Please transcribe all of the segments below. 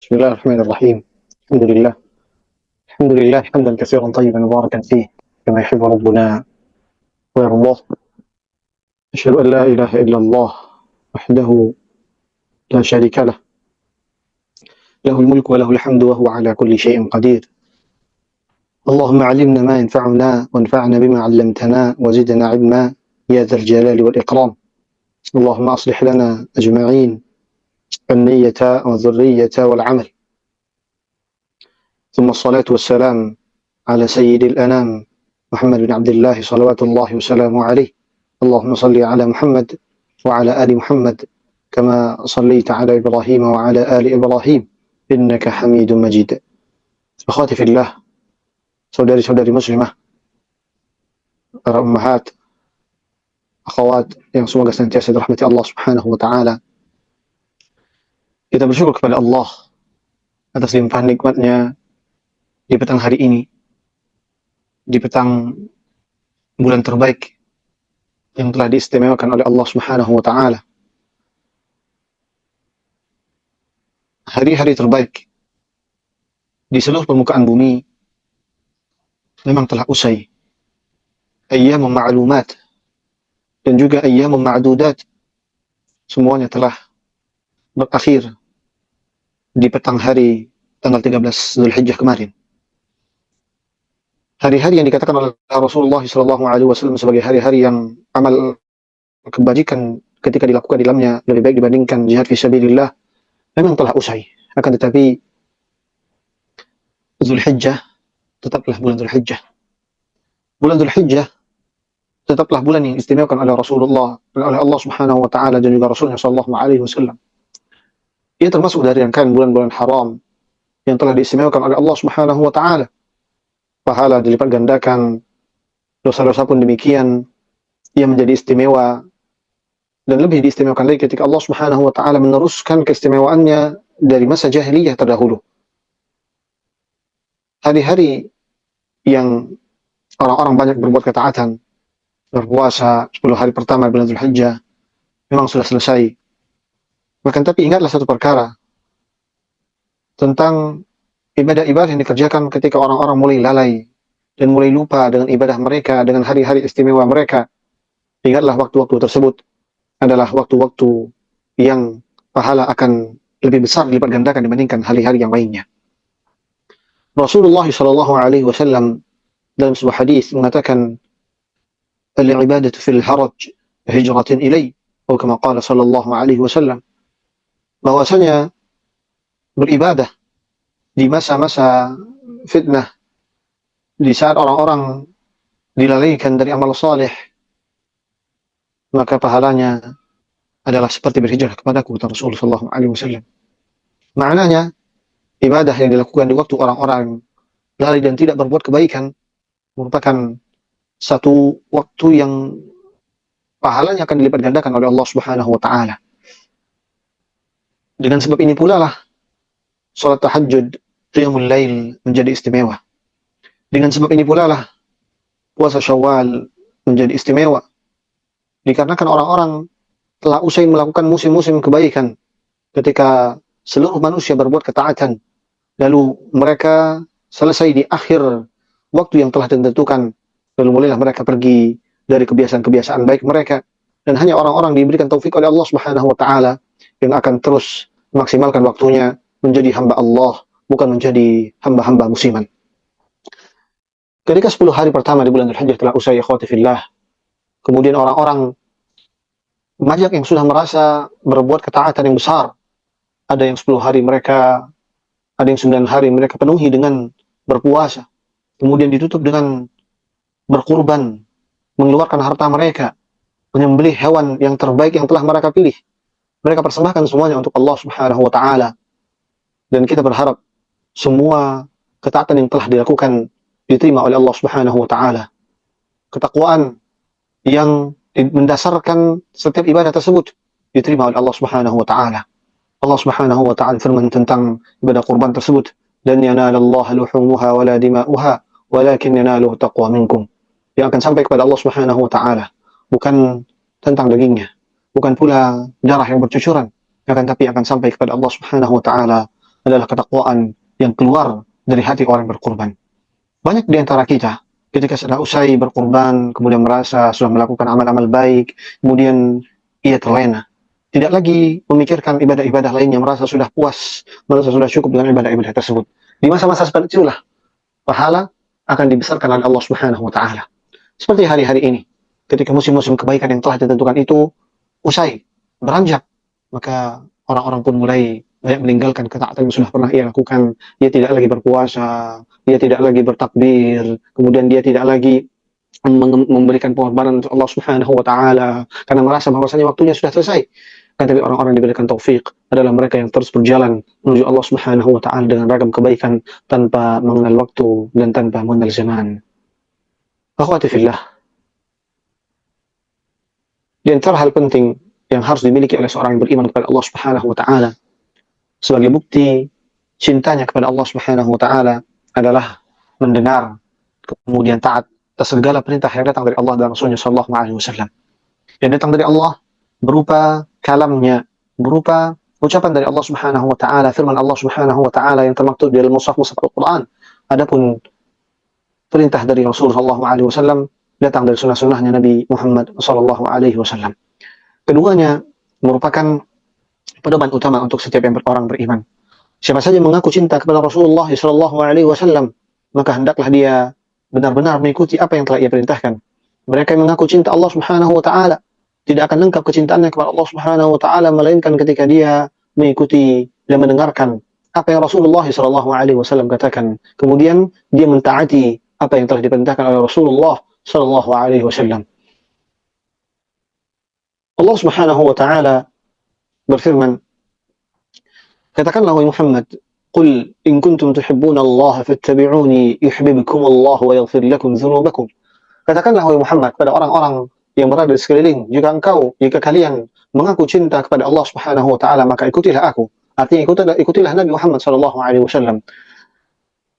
بسم الله الرحمن الرحيم. الحمد لله. الحمد لله حمدا كثيرا طيبا مباركا فيه كما يحب ربنا ويرضاه. أشهد أن لا إله إلا الله وحده لا شريك له، له الملك وله الحمد وهو على كل شيء قدير. اللهم علمنا ما ينفعنا وانفعنا بما علمتنا وزدنا علما يا ذا الجلال والإكرام. اللهم أصلح لنا أجمعين النية والذرية والعمل. ثم الصلاة والسلام على سيد الأنام محمد بن عبد الله صلوات الله وسلامه عليه. اللهم صل على محمد وعلى آل محمد كما صليت على إبراهيم وعلى آل إبراهيم إنك حميد مجيد. أخواتي في الله, saudari-saudari muslimah, para ummahat, akhwat yang semoga senantiasa dirahmati Allah Subhanahu wa taala. Kita bersyukur kepada Allah atas limpahan nikmatnya di petang hari ini, di petang bulan terbaik yang telah diistimewakan oleh Allah Subhanahu wa taala. Hari-hari terbaik di seluruh permukaan bumi memang telah usai. Ayyamun ma'lumat dan juga ayyamun ma'dudat, semuanya telah berakhir di petang hari tanggal 13 Zulhijjah kemarin. Hari-hari yang dikatakan oleh Rasulullah SAW sebagai hari-hari yang amal kebajikan ketika dilakukan di dalamnya lebih baik dibandingkan jihad fisabilillah memang telah usai. Akan tetapi Zulhijjah tetaplah bulan Zulhijjah. Bulan Zulhijjah tetaplah bulan yang istimewakan oleh Rasulullah, oleh Allah Subhanahu wa taala dan juga Rasulnya sallallahu alaihi wasallam. Ia termasuk dari rangkaian bulan-bulan haram yang telah diistimewakan oleh Allah Subhanahu wa taala. Pahala dilipat gandakan, dosa-dosa pun demikian. Ia menjadi istimewa dan lebih diistimewakan lagi ketika Allah Subhanahu wa taala meneruskan keistimewaannya dari masa jahiliyah terdahulu. Hari-hari yang orang-orang banyak berbuat ketaatan, berpuasa 10 hari pertama bulan Zulhijjah memang sudah selesai. Bahkan tapi ingatlah satu perkara tentang ibadah-ibadah yang dikerjakan ketika orang-orang mulai lalai dan mulai lupa dengan ibadah mereka, dengan hari-hari istimewa mereka. Ingatlah waktu-waktu tersebut adalah waktu-waktu yang pahala akan lebih besar dilipat gandakan dibandingkan hari-hari yang lainnya. Rasulullah sallallahu alaihi wasallam dalam sebuah hadis mengatakan, al-ibadatu fil haraj hijratin ilai, atau kama qala sallallahu alaihi wasallam, bahwasanya beribadah di masa-masa fitnah, di saat orang-orang dilalaikan dari amal saleh, maka pahalanya adalah seperti berhijrah kepadaku, kata Rasulullah sallallahu alaihi wasallam. Maknanya ibadah yang dilakukan di waktu orang-orang lalai dan tidak berbuat kebaikan merupakan satu waktu yang pahalanya akan dilipat gandakan oleh Allah Subhanahu wa taala. Dengan sebab ini pula lah salat tahajud, qiyamul lail menjadi istimewa. Dengan sebab ini pula lah puasa Syawal menjadi istimewa. Dikarenakan orang-orang telah usai melakukan musim-musim kebaikan ketika seluruh manusia berbuat ketaatan, lalu mereka selesai di akhir waktu yang telah ditentukan, lalu mulailah mereka pergi dari kebiasaan-kebiasaan baik mereka, dan hanya orang-orang diberikan taufik oleh Allah Subhanahu wa taala yang akan terus memaksimalkan waktunya menjadi hamba Allah, bukan menjadi hamba-hamba musiman. Ketika 10 hari pertama di bulan Dzulhijjah telah usai, ikhwati fillah, kemudian orang-orang banyak yang sudah merasa berbuat ketaatan yang besar. Ada yang 10 hari mereka, ada yang 9 hari mereka penuhi dengan berpuasa, kemudian ditutup dengan berkurban, mengeluarkan harta mereka, menyembelih hewan yang terbaik yang telah mereka pilih. Mereka persembahkan semuanya untuk Allah Subhanahu wa taala. Dan kita berharap semua ketaatan yang telah dilakukan diterima oleh Allah Subhanahu wa taala. Ketakwaan yang mendasarkan setiap ibadah tersebut diterima oleh Allah Subhanahu wa taala. Allah Subhanahu wa taala firman tentang ibadah kurban tersebut, "Lan yanalallaha luhumuha wala dima'uha, walakin yanaluhu taqwa minkum." Yang akan sampai kepada Allah Subhanahu wa taala bukan tentang dagingnya, bukan pula darah yang bercucuran, akan tapi akan sampai kepada Allah Subhanahu wa taala adalah ketakwaan yang keluar dari hati orang berkorban. Banyak di antara kita ketika sudah usai berkorban, kemudian merasa sudah melakukan amal-amal baik, kemudian ia terlena. Tidak lagi memikirkan ibadah-ibadah lainnya, merasa sudah puas, merasa sudah cukup dengan ibadah-ibadah tersebut. Di masa-masa seperti itulah, pahala akan dibesarkan oleh Allah Subhanahu wa Ta'ala. Seperti hari-hari ini, ketika musim-musim kebaikan yang telah ditentukan itu usai, beranjak, maka orang-orang pun mulai banyak meninggalkan ketaatan yang sudah pernah ia lakukan. Dia tidak lagi berpuasa, dia tidak lagi bertakbir, kemudian dia tidak lagi memberikan pengorbanan untuk Allah Subhanahu wa Ta'ala karena merasa bahwasanya waktunya sudah selesai. Tapi orang-orang diberikan taufik adalah mereka yang terus berjalan menuju Allah Subhanahu wa Ta'ala dengan ragam kebaikan tanpa mengenal waktu dan tanpa mengenal zaman. Akhwati fillah, di antara hal penting yang harus dimiliki oleh seorang yang beriman kepada Allah Subhanahu wa Ta'ala sebagai bukti cintanya kepada Allah Subhanahu wa Ta'ala adalah mendengar kemudian taat atas segala perintah yang datang dari Allah dan Rasulnya Sallallahu Alaihi Wasallam. Yang datang dari Allah berupa kalamnya, berupa ucapan dari Allah Subhanahu wa Ta'ala, firman Allah Subhanahu wa Ta'ala yang termaktub di dalam mushaf Al-Quran. Adapun perintah dari Rasul Sallallahu Alaihi Wasallam datang dari sunnah-sunnahnya Nabi Muhammad Sallallahu Alaihi Wasallam. Keduanya merupakan pedoman utama untuk setiap orang beriman. Siapa saja mengaku cinta kepada Rasulullah Sallallahu Alaihi Wasallam, maka hendaklah dia benar-benar mengikuti apa yang telah ia perintahkan. Mereka yang mengaku cinta Allah Subhanahu wa Ta'ala tidak akan lengkap kecintaannya kepada Allah Subhanahu wa Ta'ala melainkan ketika dia mengikuti dan mendengarkan apa yang Rasulullah Sallallahu Alaihi Wasallam katakan. Kemudian dia mentaati apa yang telah diperintahkan oleh Rasulullah Sallallahu Alaihi Wasallam. Allah Subhanahu wa Ta'ala berfirman, katakanlah wahai Muhammad, qul in kuntum tuhibbuna Allah fattabi'uni yuhibbukum Allah wa yaghfir lakum dzunubakum. Katakanlah wahai Muhammad pada orang-orang yang berada di sekeliling, jika kalian mengaku cinta kepada Allah Subhanahu wa Ta'ala, maka ikutilah aku. Artinya ikutilah Nabi Muhammad sallallahu alaihi wasallam.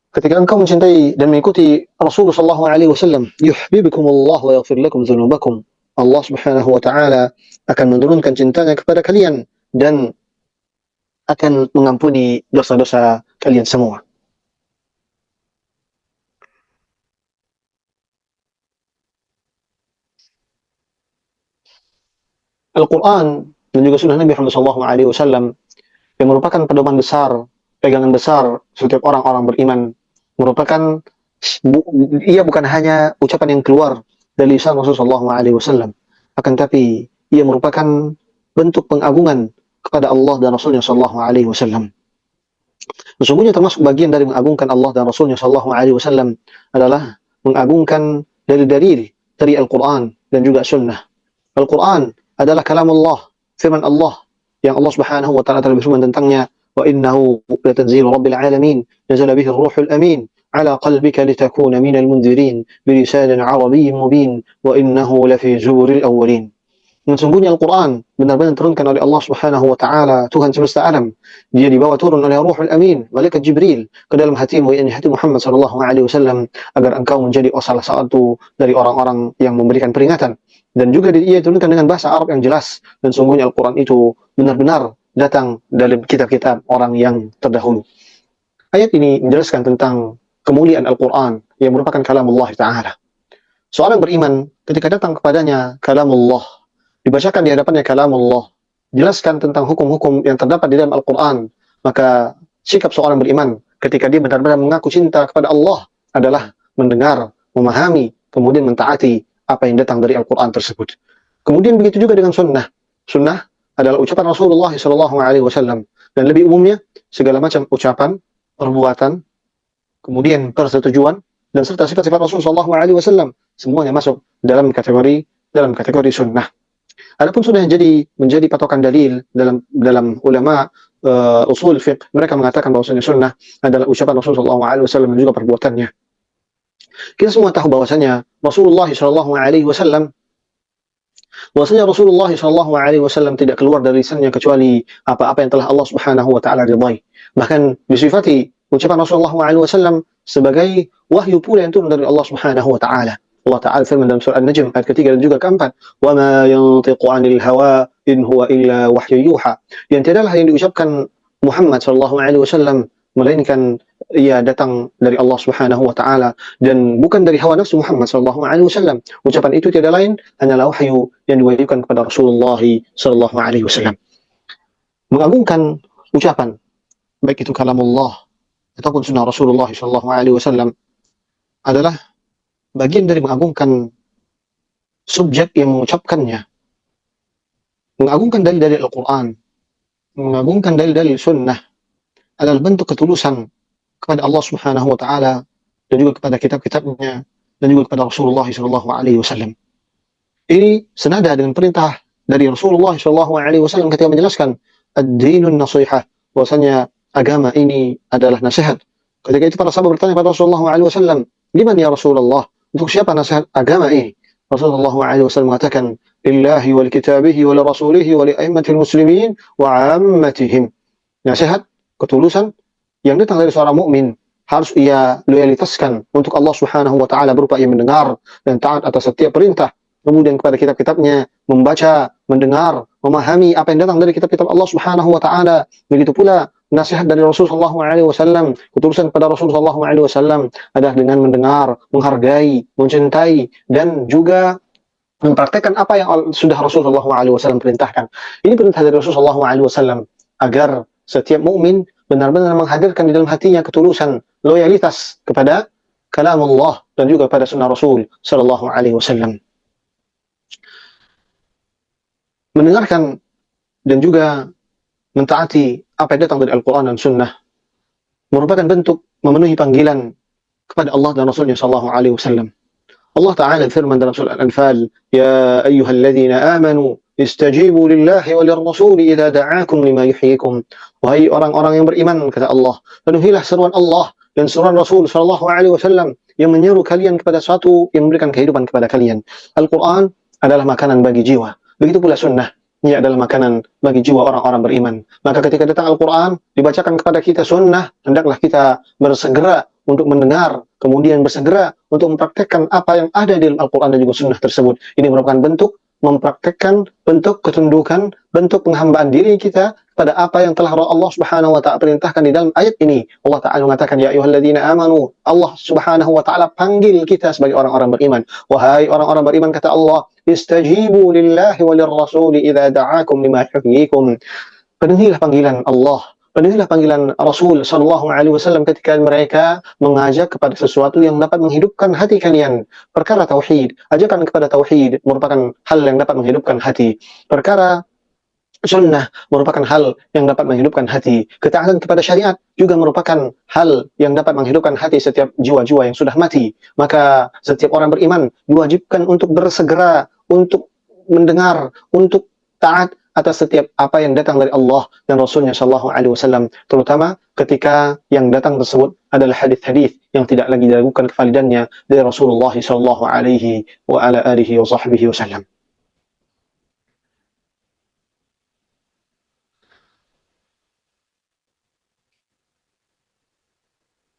Ketika engkau mencintai dan mengikuti Rasulullah sallallahu alaihi wasallam, yuhibbukum Allah wa yaghfir lakum dzunubakum. Allah Subhanahu wa Ta'ala akan menurunkan cintanya kepada kalian dan akan mengampuni dosa-dosa kalian semua. Al-Quran dan juga sunnah Nabi Muhammad SAW yang merupakan pedoman besar, pegangan besar setiap orang-orang beriman, merupakan ia bukan hanya ucapan yang keluar dari lisan Rasulullah SAW, akan tapi ia merupakan bentuk pengagungan kepada Allah dan Rasulnya Sallallahu Alaihi Wasallam. Sesungguhnya termasuk bagian dari mengagungkan Allah dan Rasulnya Sallallahu Alaihi Wasallam adalah mengagungkan dalil-dalil dari Al-Quran dan juga Sunnah. Al-Quran adalah kalam Allah, firman Allah yang Allah Subhanahu wa Ta'ala telah berfirman tentangnya, wa innahu latanzilu rabbil alamin nazala bihi ar-ruhul amin ala qalbika litakuna minal munzirin bilisanin arabiyyin mubin wa innahu lafi zuburil awwalin. Dan sungguhnya Al-Quran benar-benar turunkan oleh Allah Subhanahu wa Ta'ala, Tuhan semesta alam. Dia dibawa turun oleh Ruhul Amin, malaikat Jibril, ke dalam hatimu, yakni hati Muhammad sallallahu alaihi wasallam, agar engkau menjadi salah satu dari orang-orang yang memberikan peringatan. Dan juga ia diturunkan dengan bahasa Arab yang jelas. Dan sungguhnya Al-Quran itu benar-benar datang dalam kitab-kitab orang yang terdahulu. Ayat ini menjelaskan tentang kemuliaan Al-Quran yang merupakan kalam Allah Ta'ala. Seorang beriman ketika datang kepadanya kalam Allah, dibacakan di hadapannya kalam Allah, jelaskan tentang hukum-hukum yang terdapat di dalam Al-Quran, maka sikap seorang beriman ketika dia benar-benar mengaku cinta kepada Allah adalah mendengar, memahami, kemudian mentaati apa yang datang dari Al-Quran tersebut. Kemudian begitu juga dengan sunnah. Sunnah adalah ucapan Rasulullah SAW, dan lebih umumnya segala macam ucapan, perbuatan, kemudian persetujuan, dan serta sifat-sifat Rasulullah SAW, semuanya masuk dalam kategori sunnah. Adapun sudah menjadi patokan dalil dalam ulama usul fiqh, mereka mengatakan bahwasanya sunnah adalah ucapan Rasulullah SAW dan juga perbuatannya. Kita semua tahu bahwasanya Rasulullah SAW tidak keluar dari lisannya kecuali apa-apa yang telah Allah Subhanahu wa Ta'ala ridai. Bahkan disifati ucapan Rasulullah SAW sebagai wahyu pula yang turun dari Allah Subhanahu wa Ta'ala. Allah Ta'ala firman dalam surah An-Najm ayat ketiga dan juga keempat, wa ma yantiqu 'anil hawa in huwa illa wahyu yuha. Yang tidaklah yang diucapkan Muhammad sallallahu alaihi wasallam, melainkan ia datang dari Allah Subhanahu wa taala dan bukan dari hawa nafsu Muhammad sallallahu alaihi wasallam. Ucapan itu tiada lain hanyalah wahyu yang diwahyukan kepada Rasulullah sallallahu alaihi wasallam. Mengagungkan ucapan baik itu kalamullah ataupun sunnah Rasulullah sallallahu alaihi wasallam adalah bagian dari mengagungkan subjek yang mengucapkannya. Mengagungkan dalil-dalil Al-Quran, mengagungkan dalil-dalil sunnah adalah bentuk ketulusan kepada Allah Subhanahu wa taala dan juga kepada kitab-kitabnya dan juga kepada Rasulullah sallallahu alaihi wasallam. Ini senada dengan perintah dari Rasulullah sallallahu alaihi wasallam ketika menjelaskan ad-dinun nasihah, bahwasanya agama ini adalah nasihat. Ketika itu para sahabat bertanya kepada Rasulullah sallallahu alaihi wasallam, "Liman ya Rasulullah? Untuk siapa nasihat agama ini?" Rasulullah sallallahu alaihi wasallam mengatakan, "Lillahi wal kitabihi wal rasulihi wa li aimmatil muslimin wa ammatihim." Nasihat, ketulusan yang datang dari seorang mukmin harus ia loyalitaskan untuk Allah Subhanahu wa taala berupa ia mendengar dan taat atas setiap perintah, kemudian kepada kitab-kitabnya, membaca, mendengar, memahami apa yang datang dari kitab-kitab Allah Subhanahu wa taala. Begitu pula nasihat dari Rasulullah sallallahu alaihi wasallam, ketulusan kepada Rasulullah sallallahu alaihi wasallam adalah dengan mendengar, menghargai, mencintai dan juga mempraktekkan apa yang sudah Rasulullah sallallahu alaihi wasallam perintahkan. Ini perintah dari Rasulullah sallallahu alaihi wasallam agar setiap mukmin benar-benar menghadirkan di dalam hatinya ketulusan, loyalitas kepada kalam Allah dan juga pada sunnah Rasul sallallahu alaihi wasallam. Mendengarkan dan juga mentaati apa yang datang dari Al-Quran dan Sunnah merupakan bentuk memenuhi panggilan kepada Allah dan Rasulnya sallallahu alaihi wasallam. Allah Ta'ala firman dalam surah Al-Anfal, "Ya ayyuhalladzina amanu istajibu lillahi wa lirrasuli idza da'akum lima yuhyikum." Wahai orang-orang yang beriman, kata Allah, penuhilah seruan Allah dan seruan Rasul sallallahu alaihi wasallam yang menyeru kalian kepada sesuatu yang memberikan kehidupan kepada kalian. Al-Quran adalah makanan bagi jiwa. Begitu pula sunnah, ia adalah makanan bagi jiwa orang-orang beriman. Maka ketika datang Al-Quran, dibacakan kepada kita sunnah, hendaklah kita bersegera untuk mendengar, kemudian bersegera untuk mempraktekkan apa yang ada di dalam Al-Quran dan juga sunnah tersebut. Ini merupakan bentuk mempraktekkan, bentuk ketundukan, bentuk penghambaan diri kita pada apa yang telah Allah Subhanahu wa taala perintahkan di dalam ayat ini. Allah Ta'ala mengatakan, "Ya ayyuhalladzina amanu." Allah Subhanahu wa taala panggil kita sebagai orang-orang beriman. Wahai orang-orang beriman, kata Allah, "Istajibu lillahi wa lirrasuli idza da'akum lima yuhyikum." Penuhilah panggilan Allah, penuhilah panggilan Rasul sallallahu alaihi wasallam ketika mereka mengajak kepada sesuatu yang dapat menghidupkan hati kalian. Perkara tauhid, ajakan kepada tauhid merupakan hal yang dapat menghidupkan hati. Perkara sunnah merupakan hal yang dapat menghidupkan hati. Ketaatan kepada syariat juga merupakan hal yang dapat menghidupkan hati setiap jiwa-jiwa yang sudah mati. Maka setiap orang beriman diwajibkan untuk bersegera, untuk mendengar, untuk taat atas setiap apa yang datang dari Allah dan Rasulnya sallallahu alaihi wasallam, terutama ketika yang datang tersebut adalah hadis-hadis yang tidak lagi diragukan kevalidannya dari Rasulullah sallallahu alaihi wa ala alihi wa sahbihi wasallam.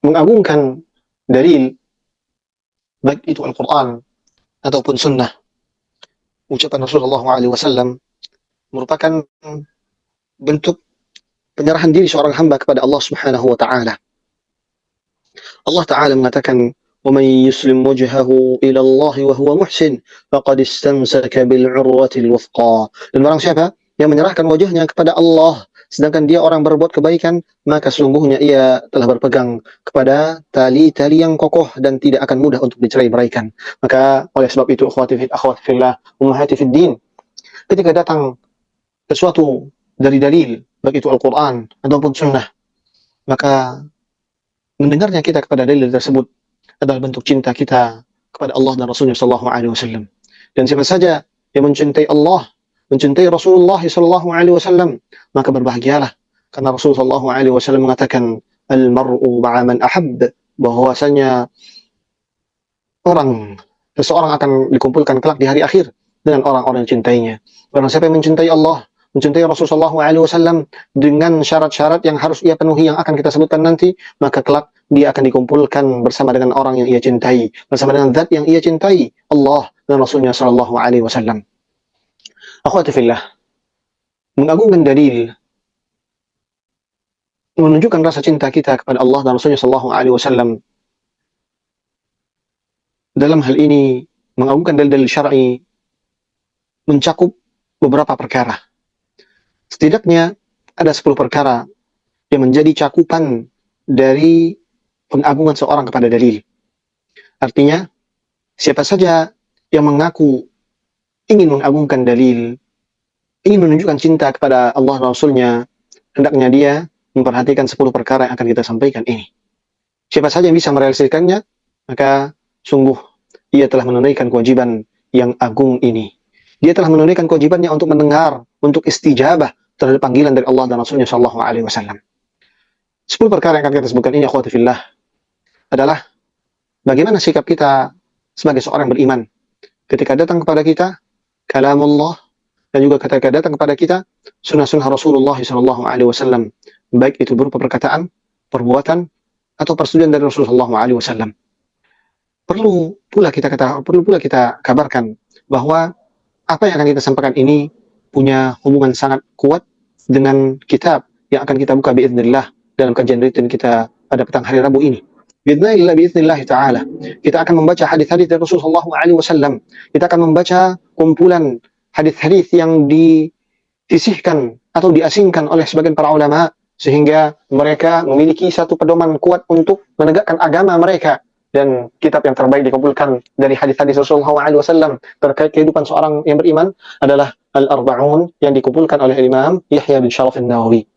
Mengagungkan dalil baik itu Al-Quran ataupun sunnah, ucapan Rasulullah sallallahu alaihi wasallam merupakan bentuk penyerahan diri seorang hamba kepada Allah Subhanahu wa taala. Allah Ta'ala mengatakan, "Wa man yuslim wajhahu ila Allah wa huwa muhsin faqad istamsaka bil 'urwatil wuthqa." Dan barang siapa yang menyerahkan wajahnya kepada Allah sedangkan dia orang berbuat kebaikan, maka sesungguhnya ia telah berpegang kepada tali-tali yang kokoh dan tidak akan mudah untuk dicerai-beraikan. Maka oleh sebab itu, akhwati fillah, ummahati fid din, ketika datang sesuatu dari dalil, baik itu Al-Quran ataupun sunnah, maka mendengarnya kita kepada dalil tersebut adalah bentuk cinta kita kepada Allah dan Rasulnya sallallahu alaihi wasallam. Dan siapa saja yang mencintai Allah, mencintai Rasulullah sallallahu alaihi wasallam, maka berbahagialah, karena Rasulullah sallallahu alaihi wasallam mengatakan, "Al-mar'u ma'a man ahab," bahwasanya seseorang akan dikumpulkan kelak di hari akhir dengan orang-orang yang cintainya. Barang siapa yang mencintai Allah, mencintai Rasulullah sallallahu alaihi wasallam dengan syarat-syarat yang harus ia penuhi yang akan kita sebutkan nanti, maka kelak dia akan dikumpulkan bersama dengan orang yang ia cintai, bersama dengan zat yang ia cintai, Allah dan Rasulnya sallallahu alaihi wasallam. Akhwati fillah, mengagungkan dalil menunjukkan rasa cinta kita kepada Allah dan Rasulnya Shallallahu Alaihi Wasallam. Dalam hal ini mengagungkan dalil-dalil syar'i mencakup beberapa perkara. Setidaknya ada 10 perkara yang menjadi cakupan dari pengagungan seorang kepada dalil. Artinya, siapa saja yang mengaku ingin mengagungkan dalil, ingin menunjukkan cinta kepada Allah dan Rasulnya, hendaknya dia memperhatikan 10 perkara yang akan kita sampaikan ini. Siapa saja yang bisa merealisasikannya, maka sungguh ia telah menunaikan kewajiban yang agung ini. Dia telah menunaikan kewajibannya untuk mendengar, untuk istijabah terhadap panggilan dari Allah dan Rasulnya Shallallahu Alaihi Wasallam. 10 perkara yang akan kita sebutkan ini, akhwati fillah, adalah bagaimana sikap kita sebagai seorang beriman ketika datang kepada kita kalamullah, dan juga ketika datang kepada kita sunnah-sunnah Rasulullah Shallallahu Alaihi Wasallam, baik itu berupa perkataan, perbuatan, atau persetujuan dari Rasulullah SAW. Perlu pula kita kabarkan bahwa apa yang akan kita sampaikan ini punya hubungan sangat kuat dengan kitab yang akan kita buka biiznillah dalam kajian rutin kita pada petang hari Rabu ini. Biiznillah ta'ala. Kita akan membaca hadis-hadis dari Rasulullah SAW. Kita akan membaca kumpulan hadis-hadis yang disisihkan atau diasingkan oleh sebagian para ulama, sehingga mereka memiliki satu pedoman kuat untuk menegakkan agama mereka. Dan kitab yang terbaik dikumpulkan dari hadis-hadis Rasulullah SAW terkait kehidupan seorang yang beriman adalah Al-Arba'un yang dikumpulkan oleh Imam Yahya bin Sharaf An-Nawawi.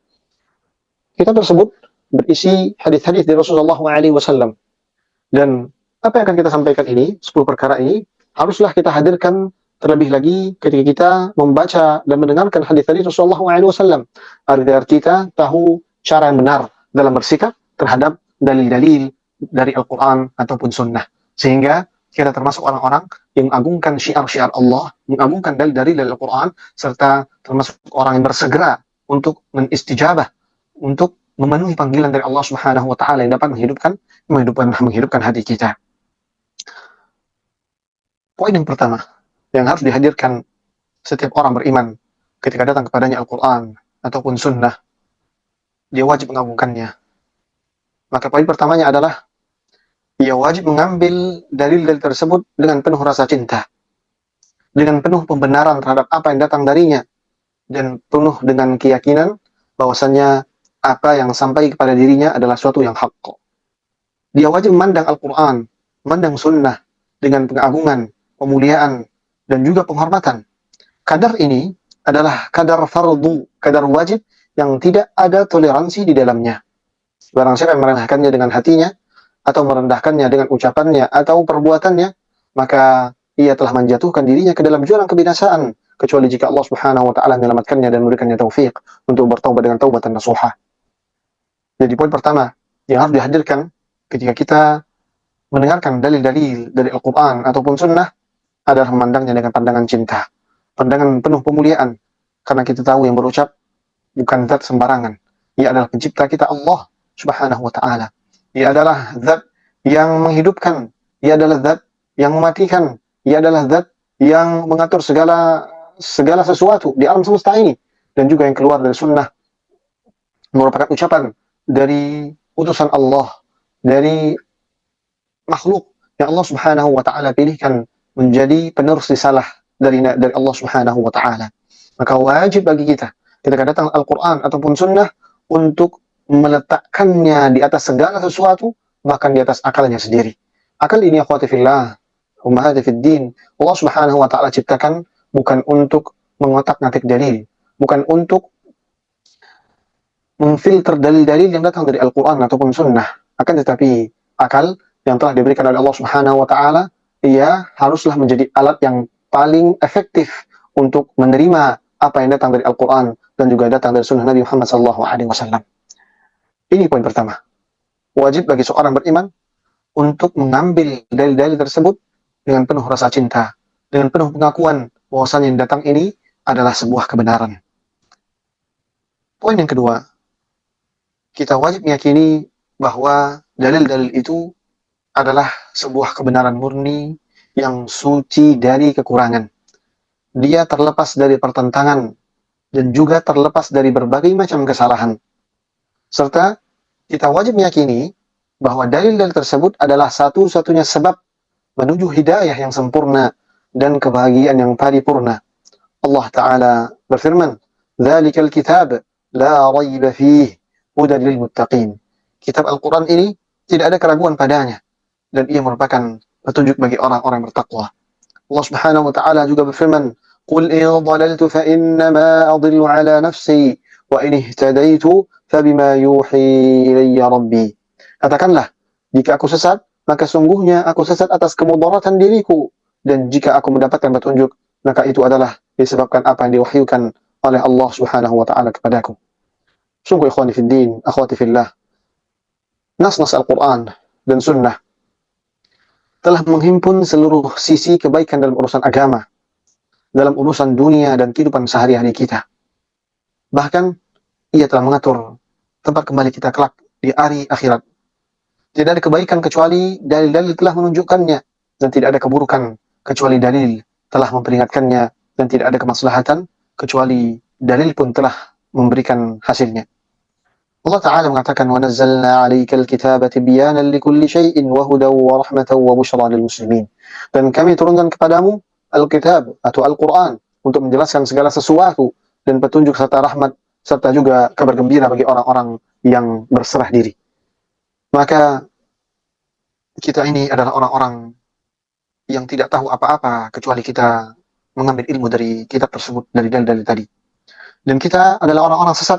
Kitab tersebut berisi hadis-hadis dari Rasulullah SAW. Dan apa yang akan kita sampaikan ini, 10 perkara ini, haruslah kita hadirkan terlebih lagi ketika kita membaca dan mendengarkan hadis-hadis Rasulullah SAW, agar kita tahu cara yang benar dalam bersikap terhadap dalil-dalil dari Al-Quran ataupun Sunnah, sehingga kita termasuk orang-orang yang mengagungkan syiar-syiar Allah, mengagungkan dalil-dalil dari Al-Quran, serta termasuk orang yang bersegera untuk menistijabah, untuk memenuhi panggilan dari Allah Subhanahu wa Ta'ala yang dapat menghidupkan hati kita. Poin yang pertama yang harus dihadirkan setiap orang beriman ketika datang kepadanya Al-Quran ataupun Sunnah, dia wajib mengagungkannya. Maka poin pertamanya adalah ia wajib mengambil dalil-dalil tersebut dengan penuh rasa cinta, dengan penuh pembenaran terhadap apa yang datang darinya, dan penuh dengan keyakinan bahwasannya apa yang sampai kepada dirinya adalah suatu yang hak. Dia wajib memandang Al-Quran, memandang Sunnah dengan pengagungan, pemuliaan, dan juga penghormatan. Kadar ini adalah kadar fardu, kadar wajib yang tidak ada toleransi di dalamnya. Barang siapa yang merendahkannya dengan hatinya, atau merendahkannya dengan ucapannya atau perbuatannya, maka ia telah menjatuhkan dirinya ke dalam jurang kebinasaan, kecuali jika Allah Subhanahu wa Ta'ala menyelamatkannya dan memberikannya taufik untuk bertaubat dengan taubatan nasuha. Jadi poin pertama yang harus dihadirkan ketika kita mendengarkan dalil-dalil dari Al-Quran ataupun Sunnah adalah memandangnya dengan pandangan cinta, pandangan penuh pemuliaan, karena kita tahu yang berucap bukan zat sembarangan. Ia adalah pencipta kita, Allah Subhanahu wa Ta'ala. Ia adalah zat yang menghidupkan, ia adalah zat yang mematikan, ia adalah zat yang mengatur segala sesuatu di alam semesta ini. Dan juga yang keluar dari sunnah merupakan ucapan dari utusan Allah, dari makhluk yang Allah Subhanahu wa Ta'ala pilihkan menjadi penerus risalah dari Allah Subhanahu wa Ta'ala. Maka wajib bagi kita ketika datang Al-Quran ataupun Sunnah untuk meletakkannya di atas segala sesuatu, bahkan di atas akalnya sendiri. Akal ini, akhwati fillah, ummahati fid din, Allah Subhanahu wa Ta'ala ciptakan bukan untuk mengotak-ngatik dalil, bukan untuk memfilter dalil-dalil yang datang dari Al-Quran ataupun Sunnah. Akan tetapi akal yang telah diberikan oleh Allah Subhanahu wa Ta'ala, ia haruslah menjadi alat yang paling efektif untuk menerima apa yang datang dari Al-Quran dan juga datang dari Sunnah Nabi Muhammad SAW. Ini poin pertama. Wajib bagi seorang beriman untuk mengambil dalil-dalil tersebut dengan penuh rasa cinta, dengan penuh pengakuan bahwasannya yang datang ini adalah sebuah kebenaran. Poin yang kedua, kita wajib meyakini bahwa dalil-dalil itu adalah sebuah kebenaran murni yang suci dari kekurangan. Dia terlepas dari pertentangan dan juga terlepas dari berbagai macam kesalahan. Serta kita wajib meyakini bahwa dalil-dalil tersebut adalah satu-satunya sebab menuju hidayah yang sempurna dan kebahagiaan yang paripurna. Allah Ta'ala berfirman, "Dzalikal kitab la raiba fihi hudan lil muttaqin." Kitab Al-Quran ini tidak ada keraguan padanya dan ia merupakan petunjuk bagi orang-orang yang bertakwa. Allah Subhanahu wa taala juga berfirman, "Qul in dhalaltu fa innama adillu ala nafsi wa in ihtadaitu fabima yuhi ilayya rabbi." Katakanlah, jika aku sesat, maka sungguhnya aku sesat atas kemudaratan diriku, dan jika aku mendapatkan petunjuk, maka itu adalah disebabkan apa yang diwahyukan oleh Allah Subhanahu wa taala kepadaku. Sungguh ikhwani fid din, akhwati fillah, nas-nas Al-Quran dan Sunnah telah menghimpun seluruh sisi kebaikan dalam urusan agama, dalam urusan dunia dan kehidupan sehari-hari kita. Bahkan, ia telah mengatur tempat kembali kita kelak di hari akhirat. Tidak ada kebaikan kecuali dalil-dalil telah menunjukkannya, dan tidak ada keburukan kecuali dalil telah memperingatkannya, dan tidak ada kemaslahatan kecuali dalil pun telah memberikan hasilnya. Allah Ta'ala mengatakan, وَنَزَّلْنَا عَلَيْكَ الْكِتَابَ تِبْيَانًا لِكُلِّ شَيْءٍ وَهُدًى وَرَحْمَةً وَبُشْرَى لِلْمُسْلِمِينَ. Dan kami turunkan kepadamu Al-Kitab atau Al-Quran untuk menjelaskan segala sesuatu dan petunjuk serta rahmat serta juga kabar gembira bagi orang-orang yang berserah diri. Maka kita ini adalah orang-orang yang tidak tahu apa-apa kecuali kita mengambil ilmu dari kitab tersebut, dari dalil-dalil tadi. Dan kita adalah orang-orang sesat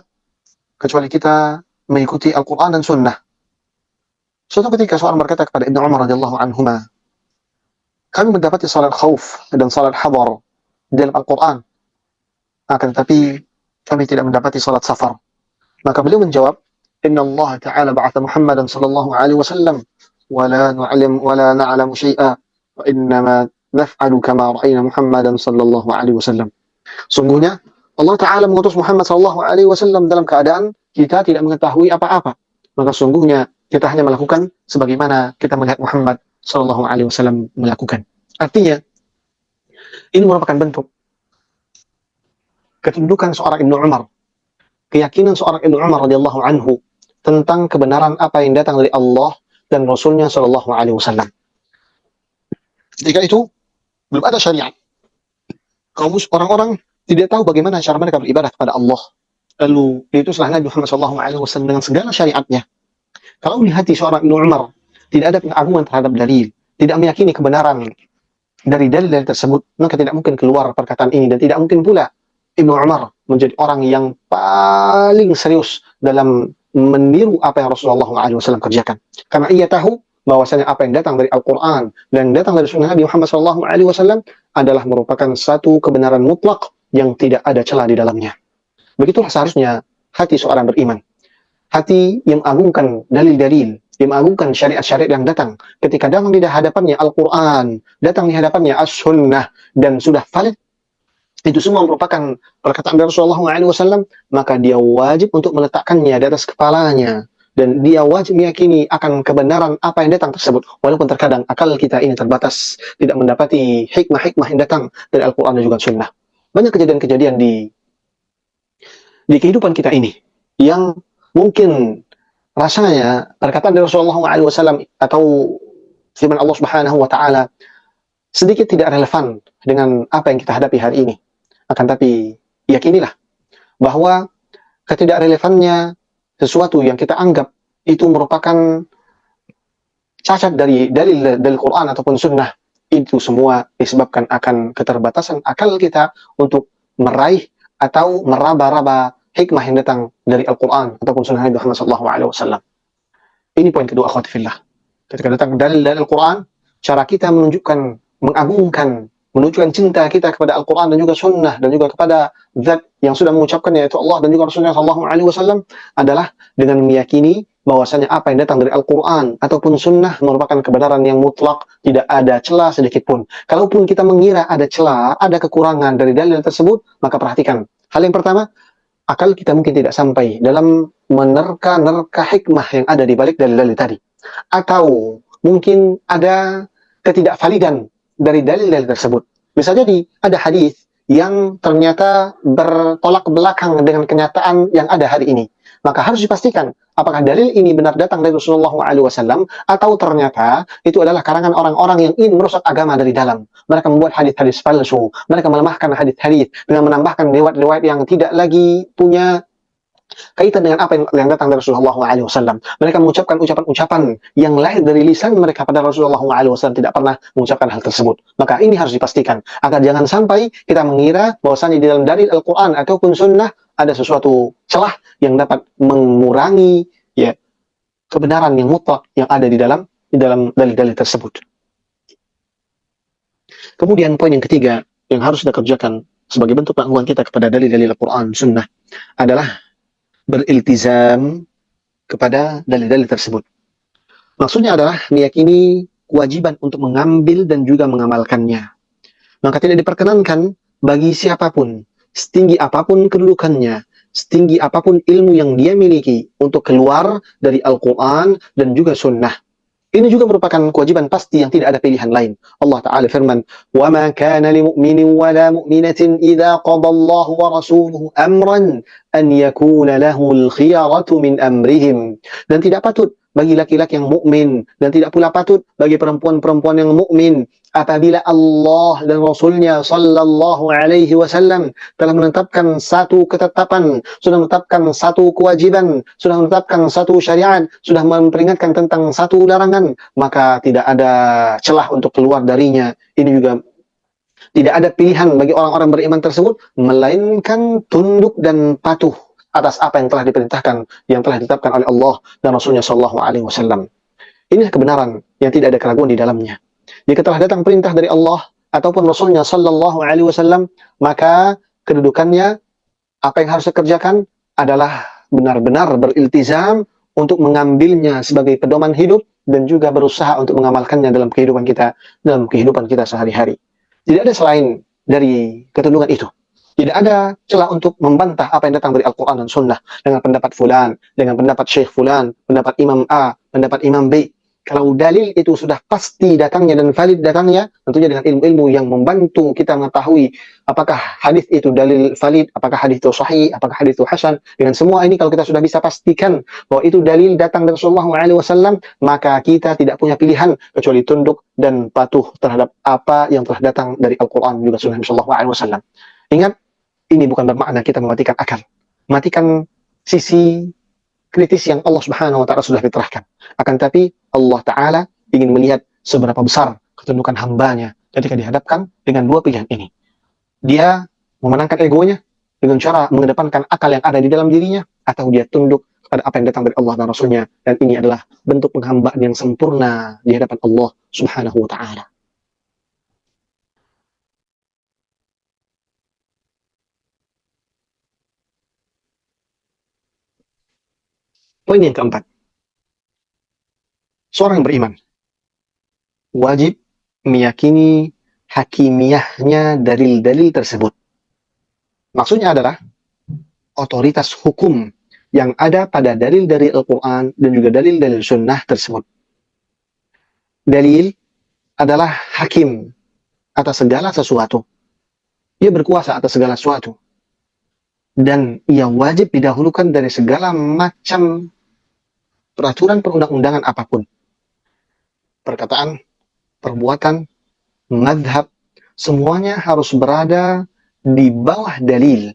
kecuali kita mengikuti Al-Quran dan Sunnah. Suatu ketika seorang berkata kepada Ibnu Umar radhiyallahu anhuma, kami mendapati salat khauf dan salat hadar dalam Al-Quran, akan tetapi kami tidak mendapati salat safar. Maka beliau menjawab, Inna Allah Ta'ala ba'atha Muhammadan sallallahu alaihi wasallam wa la na'lamu syai'a wa innama naf'alu kama ra'ayna Muhammadan sallallahu alaihi wasallam. Sungguhnya Allah Ta'ala mengutus Muhammad SAW dalam keadaan kita tidak mengetahui apa-apa. Maka sungguhnya kita hanya melakukan sebagaimana kita melihat Muhammad SAW melakukan. Artinya, ini merupakan bentuk ketundukan seorang Ibnu Umar, keyakinan seorang Ibnu Umar radhiyallahu anhu tentang kebenaran apa yang datang dari Allah dan Rasulnya SAW. Ketika itu, belum ada syariat. Orang-orang tidak tahu bagaimana cara mereka beribadah kepada Allah. Lalu diutuslah Nabi Muhammad SAW dengan segala syariatnya. Kalau di hati seorang Ibnu Umar tidak ada pengagungan terhadap dalil, tidak meyakini kebenaran dari dalil-dalil tersebut, maka tidak mungkin keluar perkataan ini, dan tidak mungkin pula Ibnu Umar menjadi orang yang paling serius dalam meniru apa yang Rasulullah SAW kerjakan. Karena ia tahu bahwasanya apa yang datang dari Al-Quran dan datang dari Sunnah Nabi Muhammad SAW adalah merupakan satu kebenaran mutlak yang tidak ada celah di dalamnya. Begitulah seharusnya hati seorang beriman. Hati yang mengagungkan dalil-dalil, yang mengagungkan syariat-syariat yang datang. Ketika datang di hadapannya Al-Quran, datang di hadapannya As-Sunnah, dan sudah valid, itu semua merupakan perkataan dari Rasulullah SAW, maka dia wajib untuk meletakkannya di atas kepalanya. Dan dia wajib meyakini akan kebenaran apa yang datang tersebut. Walaupun terkadang akal kita ini terbatas, tidak mendapati hikmah-hikmah yang datang dari Al-Quran dan juga Sunnah. Banyak kejadian-kejadian di kehidupan kita ini yang mungkin rasanya perkataan dari Rasulullah SAW atau firman Allah Subhanahu wa taala sedikit tidak relevan dengan apa yang kita hadapi hari ini. Akan tapi yakinilah bahwa ketidakrelevannya sesuatu yang kita anggap itu merupakan cacat dari dalil Quran ataupun Sunnah, itu semua disebabkan akan keterbatasan akal kita untuk meraih atau meraba-raba hikmah yang datang dari Al-Quran ataupun Sunnah Nabi Muhammad SAW. Ini poin kedua, akhwati fillah. Ketika datang dalil dari Al-Quran, cara kita menunjukkan cinta kita kepada Al-Quran dan juga Sunnah dan juga kepada zat yang sudah mengucapkannya, yaitu Allah dan juga Rasulullah SAW, adalah dengan meyakini bahwasanya apa yang datang dari Al-Quran ataupun Sunnah merupakan kebenaran yang mutlak, tidak ada celah sedikit pun. Kalaupun kita mengira ada celah, ada kekurangan dari dalil tersebut, maka perhatikan. Hal yang pertama, akal kita mungkin tidak sampai dalam menerka-nerka hikmah yang ada di balik dalil-dalil tadi. Atau mungkin ada ketidakvalidan dari dalil-dalil tersebut. Bisa jadi ada hadis yang ternyata bertolak belakang dengan kenyataan yang ada hari ini. Maka harus dipastikan apakah dalil ini benar datang dari Rasulullah SAW atau ternyata itu adalah karangan orang-orang yang ingin merusak agama dari dalam. Mereka membuat hadis-hadis palsu, mereka melemahkan hadis-hadis dengan menambahkan riwayat-riwayat yang tidak lagi punya kaitan dengan apa yang datang dari Rasulullah SAW. Mereka mengucapkan ucapan-ucapan yang lahir dari lisan mereka, pada Rasulullah SAW tidak pernah mengucapkan hal tersebut. Maka ini harus dipastikan agar jangan sampai kita mengira bahwasanya di dalam dalil Al-Quran ataupun Sunnah ada sesuatu celah yang dapat mengurangi ya kebenaran yang mutlak yang ada di dalam dalil-dalil tersebut. Kemudian poin yang ketiga yang harus kita kerjakan sebagai bentuk pengakuan kita kepada dalil-dalil Al-Quran Sunnah adalah beriltizam kepada dalil-dalil tersebut. Maksudnya adalah meyakini kewajiban untuk mengambil dan juga mengamalkannya. Maka tidak diperkenankan bagi siapapun, setinggi apapun kedudukannya, setinggi apapun ilmu yang dia miliki, untuk keluar dari Al-Quran dan juga Sunnah. Ini juga merupakan kewajiban pasti yang tidak ada pilihan lain. Allah Ta'ala firman, وَمَا كَانَ لِمُؤْمِنٍ وَلَا مُؤْمِنَةٍ إِذَا قَضَى اللَّهُ وَرَسُولُهُ أَمْرًا أَنْ يَكُونَ لَهُ الْخِيَرَةُ مِنْ أَمْرِهِمْ. Dan tidak patut bagi laki-laki yang mukmin dan tidak pula patut bagi perempuan-perempuan yang mukmin apabila Allah dan Rasulnya sallallahu alaihi wasallam telah menetapkan satu ketetapan, sudah menetapkan satu kewajiban, sudah menetapkan satu syariat, sudah memperingatkan tentang satu larangan, maka tidak ada celah untuk keluar darinya. Ini juga tidak ada pilihan bagi orang-orang beriman tersebut melainkan tunduk dan patuh atas apa yang telah diperintahkan, yang telah ditetapkan oleh Allah dan Rasulnya sallallahu alaihi wasallam. Inilah kebenaran yang tidak ada keraguan di dalamnya. Jika telah datang perintah dari Allah ataupun Rasulnya sallallahu alaihi wasallam, maka kedudukannya, apa yang harus dikerjakan adalah benar-benar beriltizam untuk mengambilnya sebagai pedoman hidup dan juga berusaha untuk mengamalkannya dalam kehidupan kita sehari-hari. Tidak ada selain dari ketundukan itu. Tidak ada celah untuk membantah apa yang datang dari Al-Quran dan Sunnah dengan pendapat fulan, dengan pendapat syekh fulan, pendapat imam A, pendapat imam B. Kalau dalil itu sudah pasti datangnya dan valid datangnya, tentunya dengan ilmu-ilmu yang membantu kita mengetahui apakah hadis itu dalil valid, apakah hadis itu sahih, apakah hadis itu hasan. Dengan semua ini, kalau kita sudah bisa pastikan bahwa itu dalil datang dari Rasulullah SAW, maka kita tidak punya pilihan kecuali tunduk dan patuh terhadap apa yang telah datang dari Al-Quran juga Sunnah SAW. Ingat, ini bukan bermakna kita mematikan akal, matikan sisi kritis yang Allah Subhanahu wa Ta'ala sudah fitrahkan. Akan tapi Allah Ta'ala ingin melihat seberapa besar ketundukan hambanya ketika dihadapkan dengan dua pilihan ini. Dia memenangkan egonya dengan cara mengedepankan akal yang ada di dalam dirinya, atau dia tunduk pada apa yang datang dari Allah dan Rasulnya. Dan ini adalah bentuk penghambaan yang sempurna di hadapan Allah Subhanahu wa Ta'ala. Poin yang keempat, seorang beriman wajib meyakini hakimiyahnya dalil-dalil tersebut. Maksudnya adalah otoritas hukum yang ada pada dalil dari Al-Quran dan juga dalil-dalil Sunnah tersebut. Dalil adalah hakim atas segala sesuatu. Ia berkuasa atas segala sesuatu. Dan ia wajib didahulukan dari segala macam peraturan perundang-undangan apapun. Perkataan, perbuatan, madhab, semuanya harus berada di bawah dalil.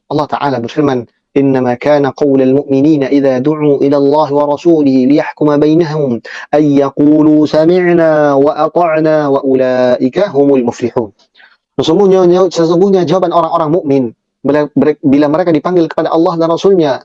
Allah Ta'ala berfirman, إنما كان قول المؤمنين إذا دعوا إلى الله ورسوله ليحكم بينهم أن يقولوا سمعنا وأطعنا وأولئك هم المفلحون. Sesungguhnya jawaban orang-orang mukmin bila mereka dipanggil kepada Allah dan Rasulnya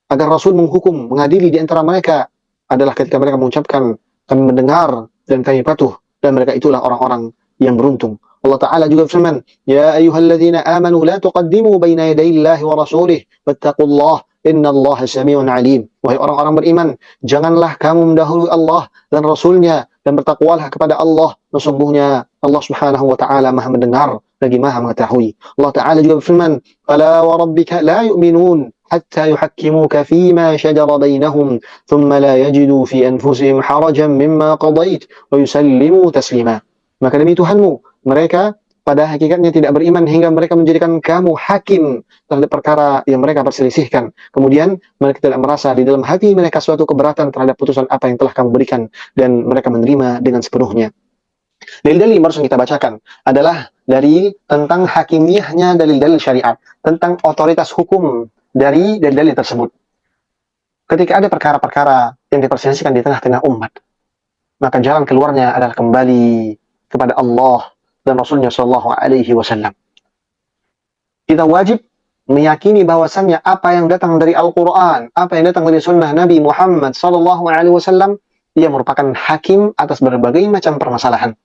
agar Rasul menghukum, mengadili di antara mereka, adalah ketika mereka mengucapkan, kami mendengar dan kami patuh, dan mereka itulah orang-orang yang beruntung. Allah Ta'ala juga berfirman, Ya ayyuhalladzina amanu la tuqaddimu baina yadayillahi wa rasulih wattaqullah innallaha sami'un alim. Wahai orang-orang beriman, janganlah kamu mendahului Allah dan Rasulnya, dan bertakwalah kepada Allah. Sesungguhnya Allah Subhanahu wa Ta'ala Maha mendengar lagi Maha mengetahui. Allah Ta'ala juga berfirman, Fala wa rabbika la yu'minun حتى يحكموك فيما شجر بينهم ثم لا يجدوا في أنفسهم حرجا مما قضيت ويسلموا تسليما. Maka demi Tuhanmu, mereka pada hakikatnya tidak beriman hingga mereka menjadikan kamu hakim terhadap perkara yang mereka perselisihkan. Kemudian mereka tidak merasa di dalam hati mereka suatu keberatan terhadap putusan apa yang telah kamu berikan, dan mereka menerima dengan sepenuhnya. Dalil-dalil yang barusan kita bacakan adalah dari tentang hakimiyahnya dalil-dalil syariat, tentang otoritas hukum dari dalil-dalil tersebut. Ketika ada perkara-perkara yang diperselisihkan di tengah-tengah umat, maka jalan keluarnya adalah kembali kepada Allah dan Rasulnya Shallallahu Alaihi Wasallam. Kita wajib meyakini bahwasannya apa yang datang dari Al-Quran, apa yang datang dari Sunnah Nabi Muhammad Shallallahu Alaihi Wasallam, ia merupakan hakim atas berbagai macam permasalahan.